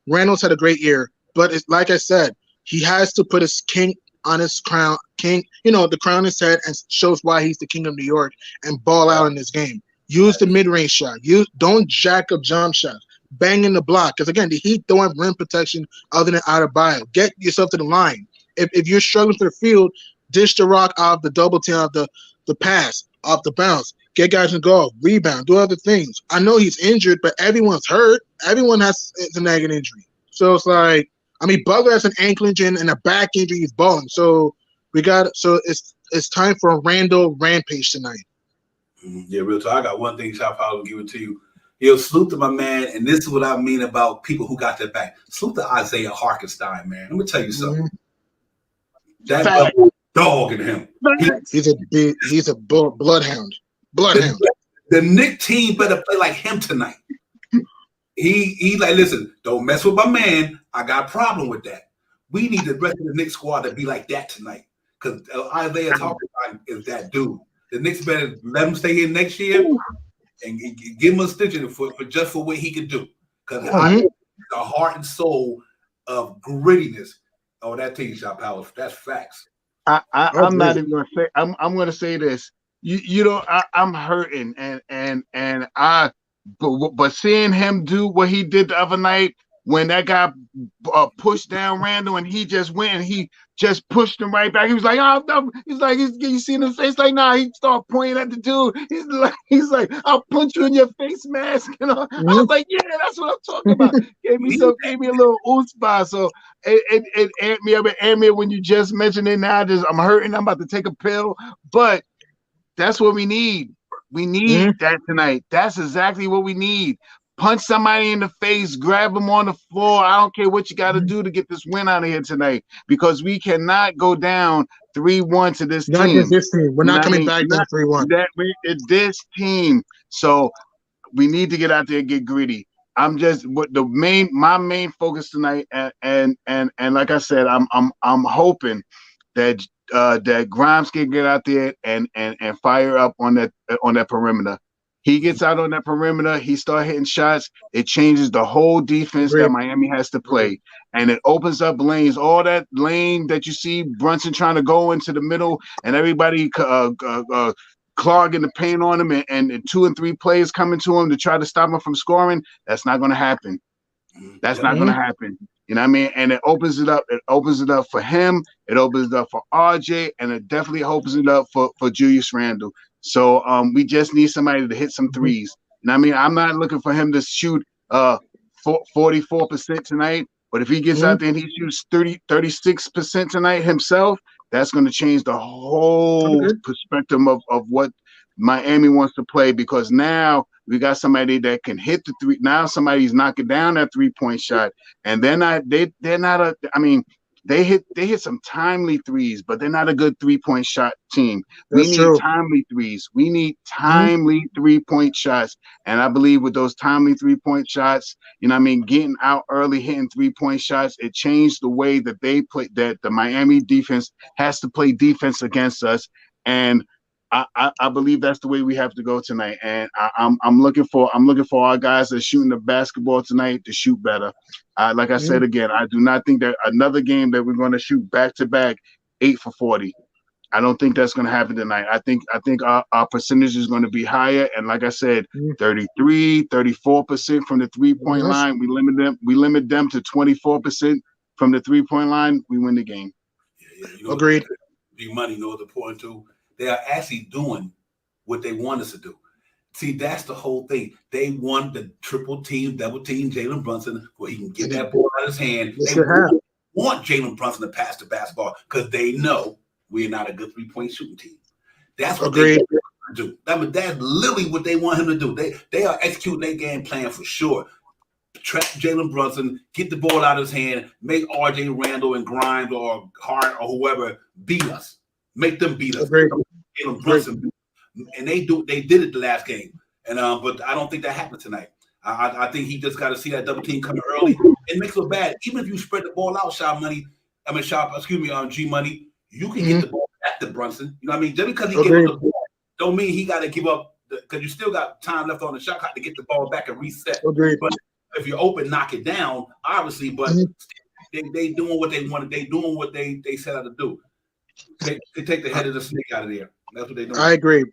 Randall's had a great year, but it's like I said, he has to put his king on his crown, the crown his head, and shows why he's the king of New York and ball out in this game. Use the mid-range shot. Don't jack up jump shots. Bang in the block. Because, again, the Heat don't have rim protection other than Adebayo. Get yourself to the line. If you're struggling for the field, dish the rock off the double team, off the pass, off the bounce. Get guys to go, rebound, do other things. I know he's injured, but everyone's hurt. Everyone has a nagging injury. So it's like, Butler has an ankle injury and a back injury. He's balling. So it's time for a Randall rampage tonight. Yeah, real talk. I got one thing, Shop Power, will give it to you. Salute to my man, and this is what I mean about people who got their back. Salute to Isaiah Hartenstein, man. Let me tell you something. That dog in him. He's a bloodhound. Bloodhound. The Knicks team better play like him tonight. He like, listen, don't mess with my man. I got a problem with that. We need the rest of the Knicks squad to be like that tonight, because Isaiah Hartenstein is that dude. The Knicks better let him stay here next year and give him a stitching for what he can do. Because the heart and soul of grittiness of that team, Shop Powers. That's facts. I'm not even gonna say. I'm gonna say this. I'm hurting, but seeing him do what he did the other night when that guy pushed down Randall and he just went and he just pushed him right back. He was like, oh, no. He's like, you see his face? Like, nah, he started pointing at the dude. He's like, I'll punch you in your face mask. You know, I was like, yeah, that's what I'm talking about. Gave me a little oospa. So it amped me up. It amped me up when you just mentioned it. Now I'm hurting. I'm about to take a pill. But that's what we need. We need that tonight. That's exactly what we need. Punch somebody in the face, grab them on the floor. I don't care what you got to do to get this win out of here tonight, because we cannot go down 3-1 to this not team. Not this team. We're not coming back down 3-1. This team. So we need to get out there and get gritty. I'm just my main focus tonight, and like I said, I'm hoping that Grimes can get out there and fire up on that perimeter. He gets out on that perimeter, he start hitting shots. It changes the whole defense that Miami has to play, and it opens up lanes. All that lane that you see Brunson trying to go into the middle, and everybody clogging the paint on him, and 2 and 3 players coming to him to try to stop him from scoring. That's not going to happen. That's not going to happen. You know what I mean? And it opens it up. It opens it up for him. It opens it up for RJ, and it definitely opens it up for Julius Randle. So we just need somebody to hit some threes. And I mean, I'm not looking for him to shoot 44% tonight, but if he gets out there and he shoots 36% tonight himself, that's going to change the whole perspective of what Miami wants to play, because now we got somebody that can hit the three. Now somebody's knocking down that 3-point shot, and they hit some timely threes, but they're not a good 3-point shot team. We need timely threes. We need timely 3-point shots. And I believe with those timely 3-point shots, you know what I mean, getting out early, hitting 3-point shots, it changed the way that they play, that the Miami defense has to play defense against us. And I believe that's the way we have to go tonight. And I'm looking for our guys that are shooting the basketball tonight to shoot better. Like I said again, I do not think that another game that we're going to shoot back-to-back 8 for 40. I don't think that's going to happen tonight. I think our percentage is going to be higher. And like I said, 33, 34% from the 3-point line. We limit them to 24% from the 3-point line. We win the game. Yeah, agreed. Big money knows the point too. They are actually doing what they want us to do. See, that's the whole thing. They want the triple team, double team Jalen Brunson where he can get that ball out of his hand. They want Jalen Brunson to pass the basketball because they know we're not a good 3-point shooting team. That's what they want to do. That's literally what they want him to do. They are executing their game plan for sure. Trap Jalen Brunson, get the ball out of his hand, make RJ Randall and Grimes or Hart or whoever beat us. Make them beat us. Jalen Brunson, and they did it the last game, and but I don't think that happened tonight. I think he just got to see that double team coming early. It makes it bad. Even if you spread the ball out, G Money, you can get the ball back to Brunson. You know what I mean? Just because he gave up the ball, don't mean he got to give up, because you still got time left on the shot clock to get the ball back and reset. But if you're open, knock it down, obviously. But they doing what they wanted. They doing what they set out to do. They take the head of the snake out of there. That's what they do. I agree.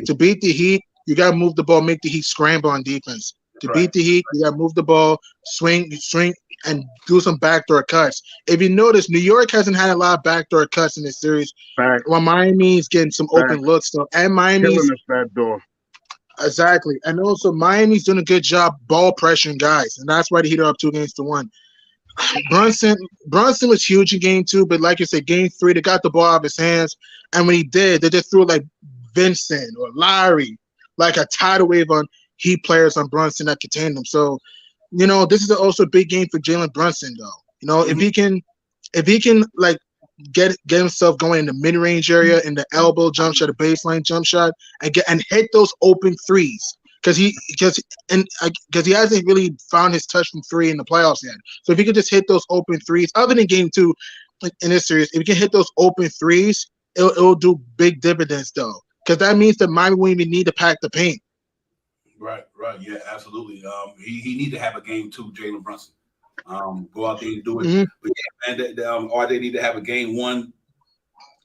To beat the Heat, you got to move the ball, make the Heat scramble on defense. To beat the Heat, you got to move the ball, swing, and do some backdoor cuts. If you notice, New York hasn't had a lot of backdoor cuts in this series. While Miami's getting some open looks, though, and Miami's backdoor. Exactly, and also Miami's doing a good job ball pressuring guys, and that's why the Heat are up 2-1. Brunson was huge in game 2, but like you said, game 3, they got the ball out of his hands, and when he did, they just threw it like Vincent or Larry, like a tidal wave on Heat players on Brunson that contained them. So, you know, this is also a big game for Jalen Brunson, though. You know, if he can like get himself going in the mid-range area, in the elbow jump shot, a baseline jump shot, and hit those open threes. Because he hasn't really found his touch from 3 in the playoffs yet. So if he could just hit those open threes, other than game 2 in this series, if he can hit those open threes, it'll do big dividends, though. Because that means that Miami won't even need to pack the paint. Right, yeah, absolutely. He need to have a game 2, Jalen Brunson. Go out there and do it. But yeah, man, or they need to have a game 1.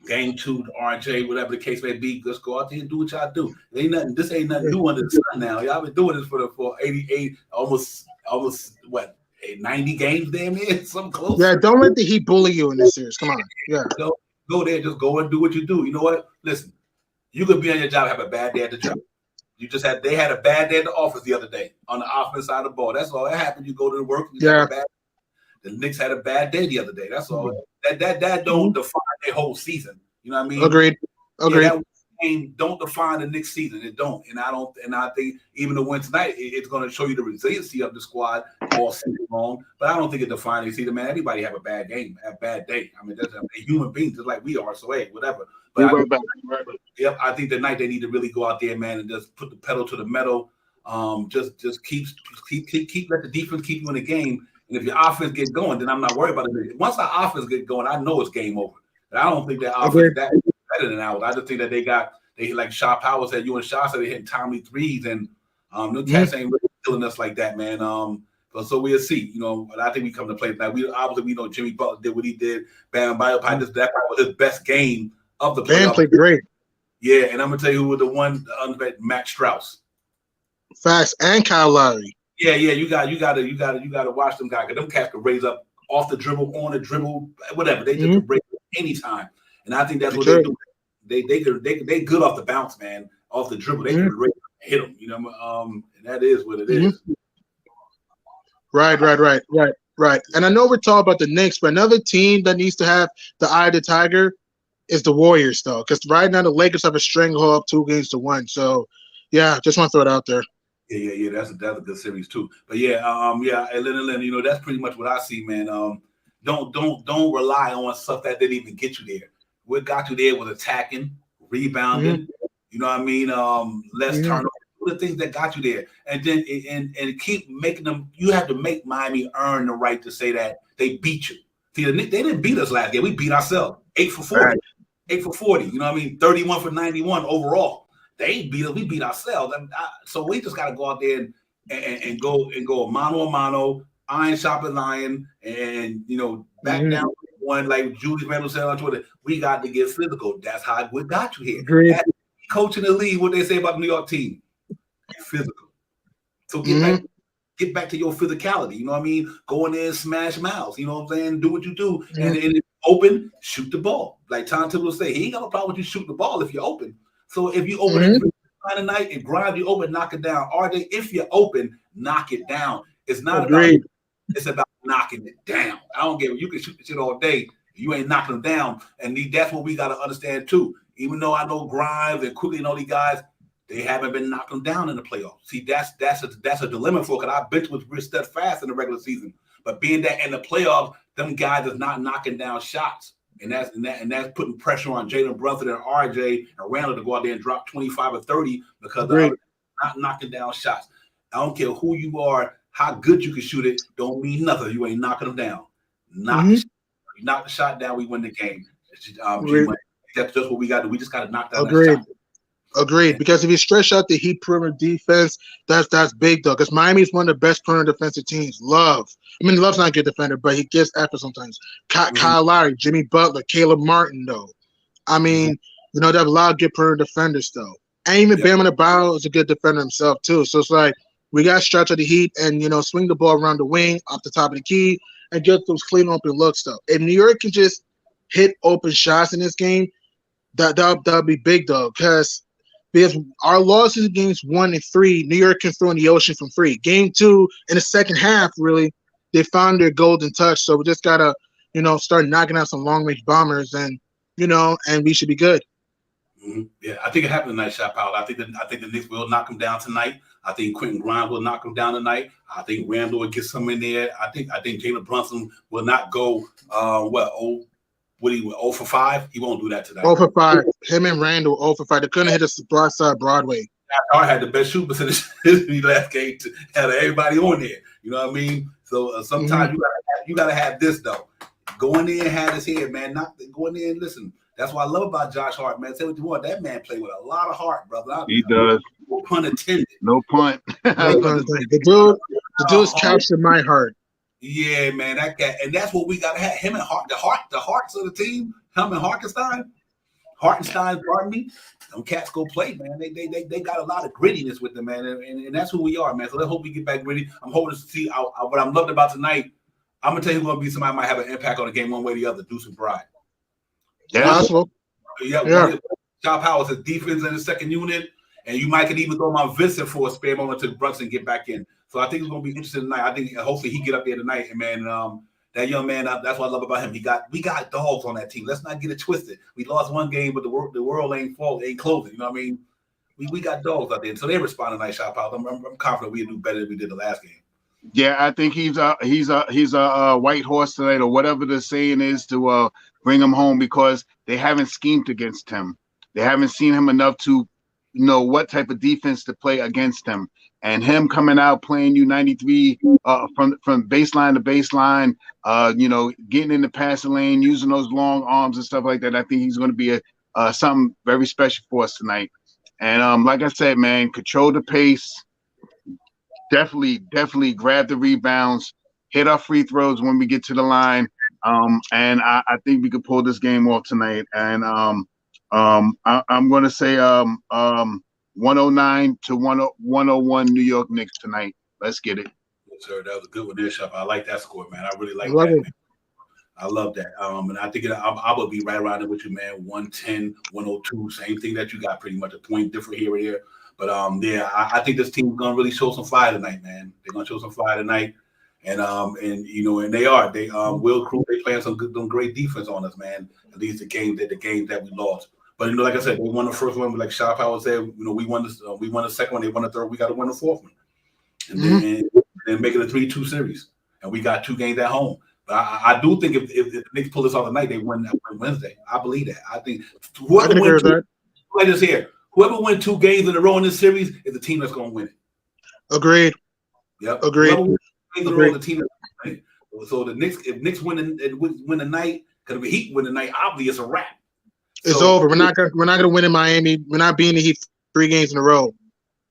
Game 2, RJ, whatever the case may be, just go out there and do what y'all do. This ain't nothing new under the sun now. Y'all been doing this for 88, almost 90 games, damn near, something close. Yeah, don't let the Heat bully you in this series. Come on. Yeah. Go there, just go and do what you do. You know what? Listen, you could be on your job, have a bad day at the job. They had a bad day at the office the other day on the offense side of the ball. That's all that happened. You go to work, have a bad. The Knicks had a bad day the other day. That's all. That don't define their whole season. You know what I mean? Agreed. Yeah, that game don't define the Knicks season. It don't. And I think even the win tonight, it's going to show you the resiliency of the squad all season long. But I don't think it defines the season, man. Everybody have a bad game, a bad day. I mean, they're human beings just like we are. So hey, whatever. But I think tonight they need to really go out there, man, and just put the pedal to the metal. Just keep let the defense keep you in the game. And if your offense get going, then I'm not worried about it. Once our offense get going, I know it's game over. But I don't think that offense that better than ours. I just think that they like Shaw Powell said, you and Shaw said they hitting timely threes, and the cats ain't really killing us like that, man. So we'll see, you know. But I think we come to play tonight. We know Jimmy Butler did what he did. Bam Biopipe, that was his best game of the playoffs. Bam played great. Yeah, and I'm gonna tell you who was the one Matt Strauss. Fast and Kyle Lowry. Yeah, you gotta watch them guys, because them cats can raise up off the dribble, on the dribble, whatever. They just can break anytime. And I think that's what they do. They good off the bounce, man. Off the dribble. They can hit them, you know. And that is what it is. Right. And I know we're talking about the Knicks, but another team that needs to have the eye of the tiger is the Warriors, though. Because right now the Lakers have a stranglehold up 2-1. So yeah, just want to throw it out there. Yeah. That's a good series too. But and then you know, that's pretty much what I see, man. Don't rely on stuff that didn't even get you there. What got you there was attacking, rebounding. You know what I mean? Less turnover. The things that got you there, and then and keep making them. You have to make Miami earn the right to say that they beat you. See, they didn't beat us last game. We beat ourselves. 8 for 40. Right. 8 for 40. You know what I mean? 31 for 91 overall. They beat us. We beat ourselves. So we just got to go out there and go mano a mano, iron sharpens iron, and you know, back down one, like Julius Randle said on Twitter. We got to get physical. That's how we got you here. Coaching the league, what they say about the New York team. Physical. So get back to your physicality. You know what I mean? Go in there and smash mouths. You know what I'm saying? Do what you do. And if open, shoot the ball. Like Tom Thibodeau say, he ain't got no problem with you shooting the ball if you're open. So if you open tonight and grind you open, knock it down. RJ, if you're open, knock it down. It's not about it's about knocking it down. I don't give a you can shoot the shit all day. You ain't knocking them down. And that's what we gotta understand too. Even though I know Grimes and Quickly and all these guys, they haven't been knocking them down in the playoffs. See, that's a dilemma for because our bench was real steadfast in the regular season. But being that in the playoffs, them guys is not knocking down shots. And that's putting pressure on Jalen Brunson and RJ and Randall to go out there and drop 25 or 30 because they're not knocking down shots. I don't care who you are, how good you can shoot it, don't mean nothing. You ain't knocking them down. You knock the shot down, we win the game. That's just what we got to do. We just got to knock down that shot. Agreed. Because if you stretch out the Heat perimeter defense, that's big though. Because Miami is one of the best perimeter defensive teams. Love's not a good defender, but he gets after sometimes. Kyle Lowry, Jimmy Butler, Caleb Martin though. I mean, you know, they have a lot of good perimeter defenders though. And even Bam Adebayo is a good defender himself too. So it's like we got to stretch out the Heat and you know swing the ball around the wing, off the top of the key, and get those clean open looks though. If New York can just hit open shots in this game, that'll be big though. Because our losses games 1 and 3, New York can throw in the ocean from free. Game 2 in the second half, really, they found their golden touch. So we just gotta, you know, start knocking out some long range bombers, and you know, and we should be good. Yeah, I think it happened tonight, Shot Powell. I think the Knicks will knock them down tonight. I think Quentin Grimes will knock them down tonight. I think Randall will get some in there. I think Jalen Brunson will not go 0 for 5? He won't do that today. 0 for 5. Him and Randall 0 for 5. They couldn't hit us broad side Broadway. I had the best shoot percentage in the last game to have everybody on there. You know what I mean? So sometimes you gotta have this though. Go in there and have his head, man. Go in there and listen. That's what I love about Josh Hart, man. Say what you want. That man played with a lot of heart, brother. He does. No pun intended. No punt. The dude's captured my heart. Yeah, man, that guy, and that's what we gotta have. Him and Hart, the hearts of the team, him and Harkenstein. Hartenstein, pardon me. Them cats go play, man. They got a lot of grittiness with them, man, and that's who we are, man. So let's hope we get back gritty. I'm hoping to see what I'm loved about tonight. I'm gonna tell you who's gonna be somebody who might have an impact on the game one way or the other. Deuce McBride. Possible. Yeah. Chop Howard's his defense in the second unit, and you might could even throw him on Vincent for a spare moment to Brunson get back in. So I think it's gonna be interesting tonight. I think hopefully he get up there tonight, and man, that young man, that's what I love about him. We got dogs on that team. Let's not get it twisted. We lost one game, but the world ain't closing. You know what I mean? We got dogs out there, so they respond tonight. Chop Howard. I'm confident we'll do better than we did the last game. Yeah, I think he's a white horse tonight, or whatever the saying is, to bring him home, because they haven't schemed against him. They haven't seen him enough to know what type of defense to play against him. And him coming out playing U93 from baseline to baseline, getting in the passing lane, using those long arms and stuff like that. I think he's going to be something very special for us tonight. And like I said, man, control the pace. Definitely grab the rebounds, hit our free throws when we get to the line. And I think we could pull this game off tonight. And I'm going to say 109 to 101 New York Knicks tonight. Let's get it. Yes, sir. That was a good one there, Shop. I like that score, man. I really like that, man. I love that. And I think I will be right around there with you, man. 110, 102, same thing that you got, pretty much a point different here or there. But I think this team's gonna really show some fire tonight, man. They're gonna show some fire tonight, and they are. Will Crew, they playing some great defense on us, man. At least the games that we lost. But like I said, they won the first one. But like Shop Howard said, we won the second one. They won the third. We got to win the fourth one, and then make it a 3-2 series. And we got 2 games at home. But I do think if the Knicks pull this off tonight, they win Wednesday. I believe that. I think whoever wins like this here. Whoever wins 2 games in a row in this series is the team that's going to win it. Agreed. Yep. Agreed. Whoever wins 2 games in a row, the team that's going to win it. So if Knicks win the night, because if the Heat win the night, obviously it's a wrap. It's over. We're not gonna win in Miami. We're not beating the Heat 3 games in a row.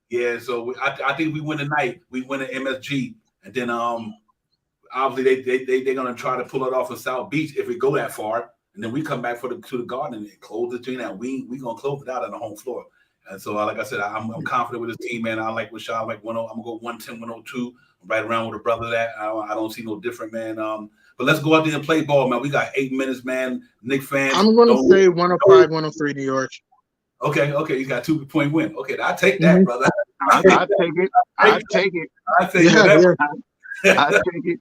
Yeah. So I think we win the night. We win the MSG, and then obviously they're gonna try to pull it off in South Beach if we go that far. And then we come back to the Garden and close the team out. We gonna close it out on the home floor. And so, like I said, I'm confident with this team, man. I like Rashad. I'm gonna go 110, 102, right around with a brother that I don't see no different, man. But let's go out there and play ball, man. We got 8 minutes, man. Knicks fans. I'm gonna say 105, 103, New York. Okay, you got 2-point win. Okay, I take that, brother. I take it. I take it. I take whatever. I take it.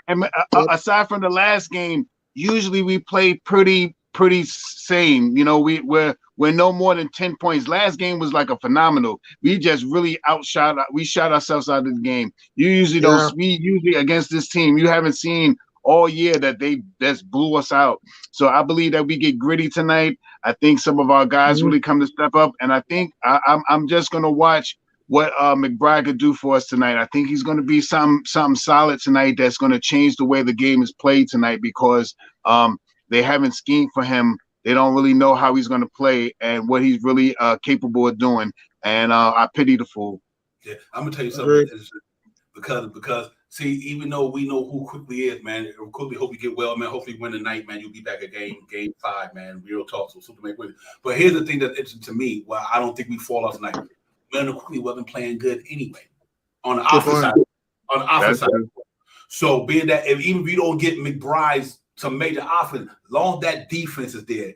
And aside from the last game, usually we play pretty same. We're no more than 10 points. Last game was like a phenomenal. We just really shot ourselves out of the game. You usually don't. We usually against this team, you haven't seen all year that they just blew us out. So I believe that we get gritty tonight. I think some of our guys really come to step up, and I think I'm just gonna watch what McBride could do for us tonight. I think he's going to be something solid tonight that's going to change the way the game is played tonight, because they haven't schemed for him. They don't really know how he's going to play and what he's really capable of doing. And I pity the fool. Yeah, I'm gonna tell you something. Because see, even though we know who Quickly is, man, Quickly hope you get well, man. Hopefully win the night, man. You'll be back at game 5, man. Real talk. So something to make with it. But here's the thing that's interesting to me. Well, I don't think we fall off tonight. Man, Quickly wasn't playing good anyway on the offense side. So being that even if you don't get McBride's some major offense, long as that defense is there,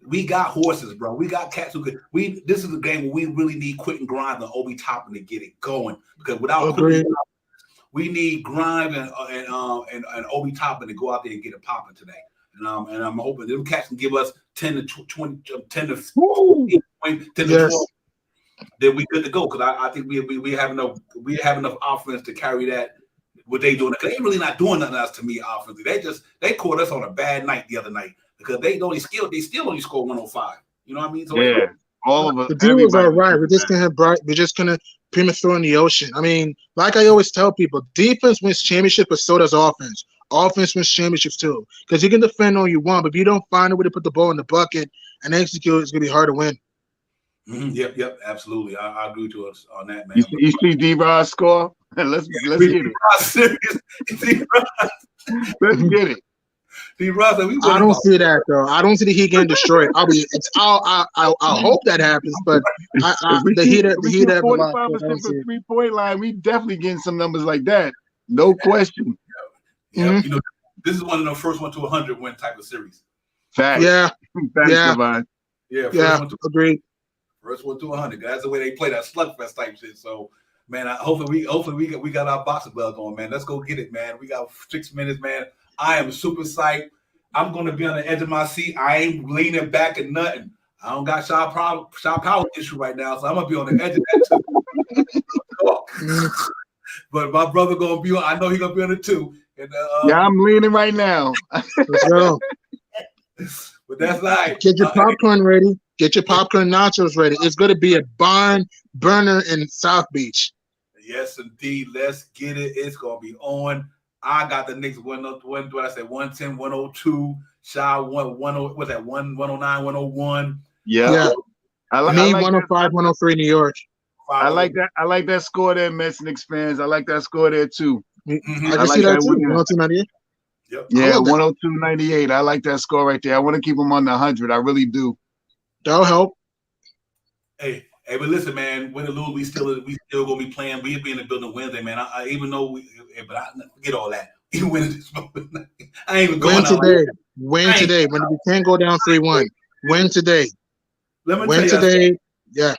we got horses, bro. We got cats who could. This is a game where we really need Quick and Grimes and Obi Toppin to get it going, because without Quick, we need Grimes and Obi Toppin to go out there and get it popping today. And I'm hoping them cats can give us 10 to 20, 10 to 15, 10 to 12. Then we good to go, because I think we have enough offense to carry that. What they doing? Because they really not doing nothing else to me offensively. They caught us on a bad night the other night, because they still only scored 105. You know what I mean? So yeah, all of us. The deal was all right. We're just gonna premature in the ocean. I mean, like I always tell people, defense wins championship, but so does offense. Offense wins championships too, because you can defend all you want, but if you don't find a way to put the ball in the bucket and execute, it's gonna be hard to win. Yep, absolutely. I agree to us on that, man. You see D-Rod's score? Let's get it. Let's get it. See, Russ, we I don't see that though. I don't see the Heat getting destroyed. I'll hope that happens, but the Heat have a lot. 45% from 3-point line. We definitely getting some numbers like that. No question. Yeah, you know, this is one of the first 1 to 100 win type of series. Facts. Yeah. Facts, Yeah. Divine. Yeah. Agreed. First 1 to 100. That's the way they play that slugfest type shit. So, man, hopefully we got our boxing blood going, man. Let's go get it, man. We got 6 minutes, man. I am super psyched. I'm gonna be on the edge of my seat. I ain't leaning back and nothing. I don't got shot power issue right now, so I'm gonna be on the edge of that too. But my brother gonna be on. I know he gonna be on it too. And, yeah, I'm leaning right now. Let's go. But that's right. Get your popcorn ready. Get your popcorn nachos ready. It's gonna be a barn burner in South Beach. Yes, indeed. Let's get it. It's gonna be on. I got the Knicks 110, 102. Shy 110, what's that? 109, 101. Yeah. I like 105, 103 New York. I like that. I like that score there, Mets Knicks fans. I like that score there too. Mm-hmm. I can see that too. 102.98. Yep. Yeah, 102.98. I like that score right there. I want to keep them on the 100. I really do. That'll help. Hey, but listen, man. Win or lose, we still gonna be playing. We'll be in the building Wednesday, man. I even though but I forget all that. You win this moment. I ain't even going out today. Like win today. When we can't go down 3-1. Win today. Let me win tell you today. Yeah.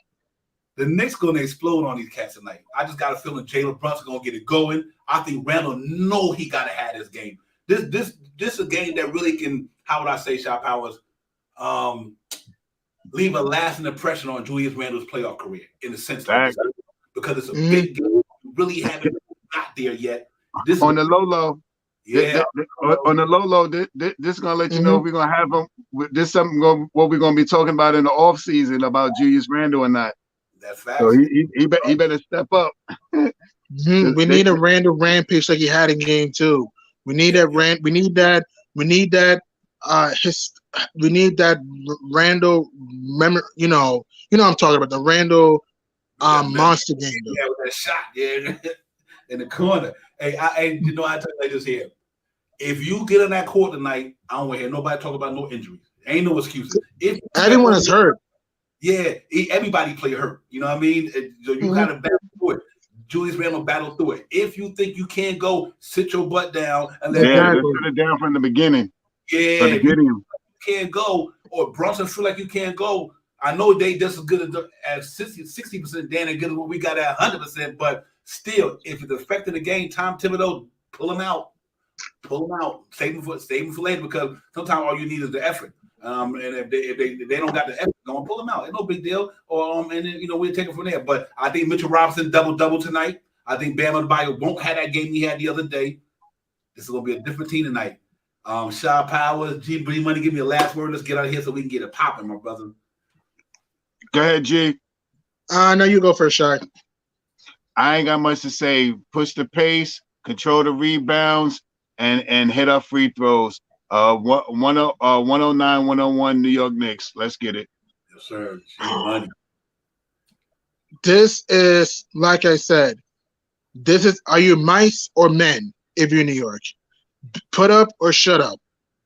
The Knicks gonna explode on these cats tonight. I just got a feeling Jalen Brunson gonna get it going. I think Randall know he gotta have this game. This is a game that really can, how would I say, Shot Powers, leave a lasting impression on Julius Randle's playoff career in a sense like this, because it's a big game. We really haven't got there yet. This on the low. Yeah. On the low, this is gonna let you know if we're gonna have them. This is something what we're gonna be talking about in the off season about Julius Randle or not. That's fact. So he better step up. We need a Randle rampage like he had in game 2. We need that We need that. We need that. We need that Randle. You know I'm talking about the Randle monster game. Though. Yeah, with that shot, in the corner. Hey, I tell you like this here. If you get in that court tonight, I don't want to hear nobody talk about no injuries. Ain't no excuses. If everyone is hurt. Yeah, everybody play hurt. You know what I mean? So you got to battle through it. Julius Randle battle through it. If you think you can't go, sit your butt down and let sit it down from the beginning. Yeah, from the beginning. You can't go, or Brunson feel like you can't go. I know they just as good as 60% damn as good as what we got at 100%, but still, if it's affecting the game, Tom Thibodeau, pull them out. Save them for later, because sometimes all you need is the effort. And if they don't got the effort, go and pull them out. It's no big deal. Or and then we'll take it from there. But I think Mitchell Robinson double tonight. I think Bam Adebayo won't have that game he had the other day. This is gonna be a different team tonight. Shaw Powers, G Money, give me a last word. Let's get out of here so we can get it popping, my brother. Go ahead, G. No, you go first, Shy. I ain't got much to say. Push the pace, control the rebounds, and hit up free throws. 109, 101 New York Knicks. Let's get it. Yes, sir. Money. This is, like I said, are you mice or men if you're in New York? Put up or shut up.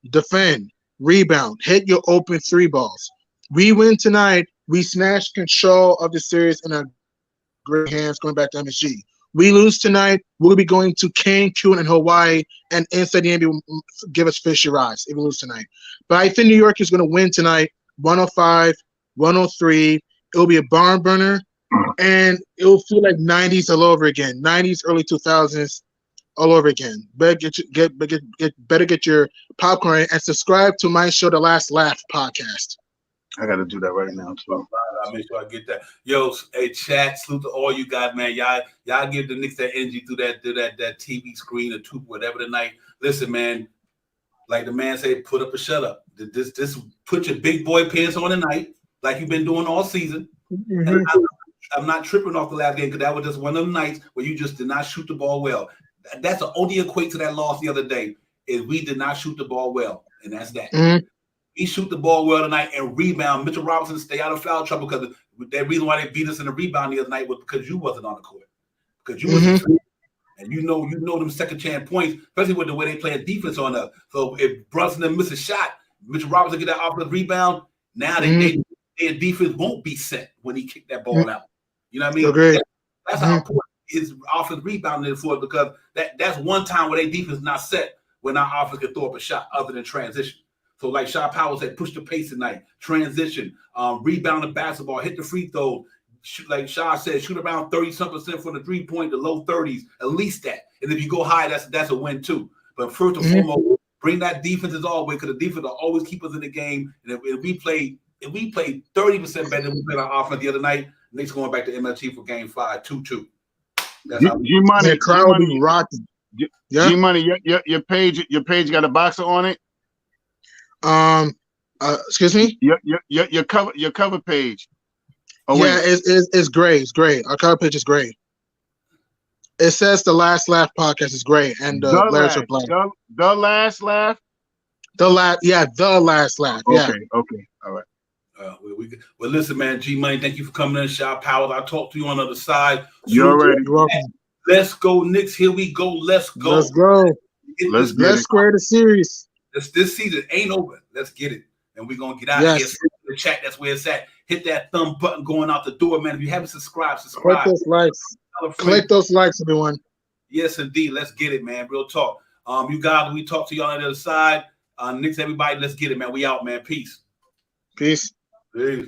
Defend, rebound, hit your open 3 balls. We win tonight. We snatch control of the series in our great hands going back to MSG. We lose tonight, we'll be going to Cancun and Hawaii, and inside the NBA will give us fishy eyes if we lose tonight. But I think New York is going to win tonight, 105, 103. It'll be a barn burner, and it'll feel like 90s all over again, 90s, early 2000s all over again. Better get your popcorn and subscribe to my show, The Last Laugh podcast. I got to do that right now, too. I'll make sure I get that. Yo, hey, chat, salute to all you guys, man. Y'all give the Knicks that energy through that TV screen or tube, whatever tonight. Listen, man, like the man said, put up or shut up. This put your big boy pants on tonight, like you've been doing all season. And I'm not tripping off the last game, because that was just one of the nights where you just did not shoot the ball well. That's the only equate to that loss the other day, is we did not shoot the ball well, and that's that. We shoot the ball well tonight and rebound. Mitchell Robinson stay out of foul trouble, because the reason why they beat us in the rebound the other night was because you wasn't on the court. Because you wasn't, And you know them second chance points, especially with the way they play defense on us. So if Brunson misses a shot, Mitchell Robinson get that offensive rebound. Now their defense won't be set when he kicked that ball out. You know what I mean? Okay. That's how important his offense rebounding is for us, because that's one time where their defense is not set when our offense can throw up a shot other than transition. So like Shaw Powell said, push the pace tonight, transition, rebound the basketball, hit the free throw. Like Shaw said, shoot around 30-something% from the 3-point, the low 30s, at least that. And if you go high, that's a win too. But first and foremost, bring that defense as always, because the defense will always keep us in the game. And if we play 30% better than we played our offense the other night, Knicks going back to MLT for game 5, 2-2. That's how G-Money, crowd will be rocking. Yeah. G-Money, your page got a boxer on it. Excuse me. Your cover page. Oh, yeah, it's gray. It's gray. Our cover page is gray. It says the Last Laugh podcast is gray, and the letters are black. The Last Laugh. The Last Laugh. Yeah. Okay. All right. Well, listen, man. G Money, thank you for coming in. Shaw Powell, I'll talk to you on the other side. You're ready. You're welcome. Let's go, Knicks. Here we go. Let's go. Let's go. Let's square the series. This season ain't over. Let's get it. And we're going to get out of here. In the chat, that's where it's at. Hit that thumb button going out the door, man. If you haven't subscribed. Click those likes. Click those likes, everyone. Yes, indeed. Let's get it, man. Real talk. You guys, we talk to y'all on the other side. Knicks, everybody, let's get it, man. We out, man. Peace. Peace. Peace.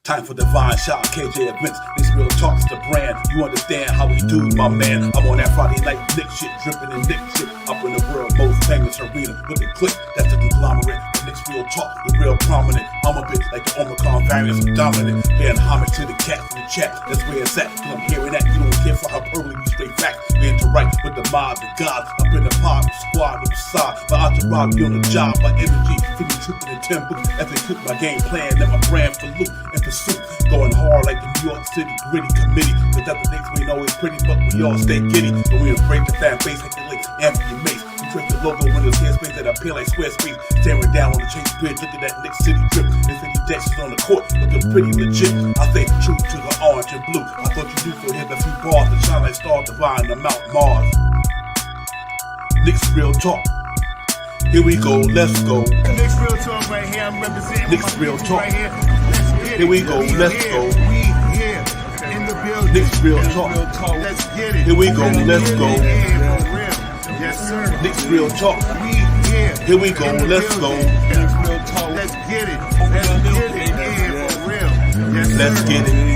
Time for Divine Shot, KJ events. This real talk's the brand. You understand how we do, my man. I'm on that Friday night Nick shit, dripping in Nick shit. Up in the world, most famous arena with the click. That's the conglomerate. Knicks real talk, the real prominent. I'm a bit like the Omicron variant, I'm dominant. Paying homage to the cat in the chat. That's where it's at. Cause I'm hearing that. You don't care for hyperbole, you straight facts. We interact with the mob, the gods. Up in the pod, the squad, the side. My entourage be on the job, my energy. Feeling tripping in tempo. As they cook my game plan, let my brand for loop and pursuit. Going hard like the New York City gritty committee. Cause that's the things we know is pretty, but we all stay giddy. But we embrace the fan base like the links, Anthony Mace. We drink the logo when there's airspace that appear like square space. Staring down on the Chase Bridge, look at that Knicks City drip. There's any Jacksons on the court, looking pretty legit. I stay true to the orange and blue. I thought you knew for him a few bars to shine like stars divine on Mount Mars. Knicks real talk. Here we go, let's go. Knicks real talk right here. I'm representing Knicks real talk. right here. Here we go, let's go. We here in the building. Knicks real talk. Let's get it. Here we go, let's go. Yes, sir. Knicks real talk. We here. Here we go, let's go. Let's get it. Let's get it. Yeah, for real. Yes, sir. Let's get it.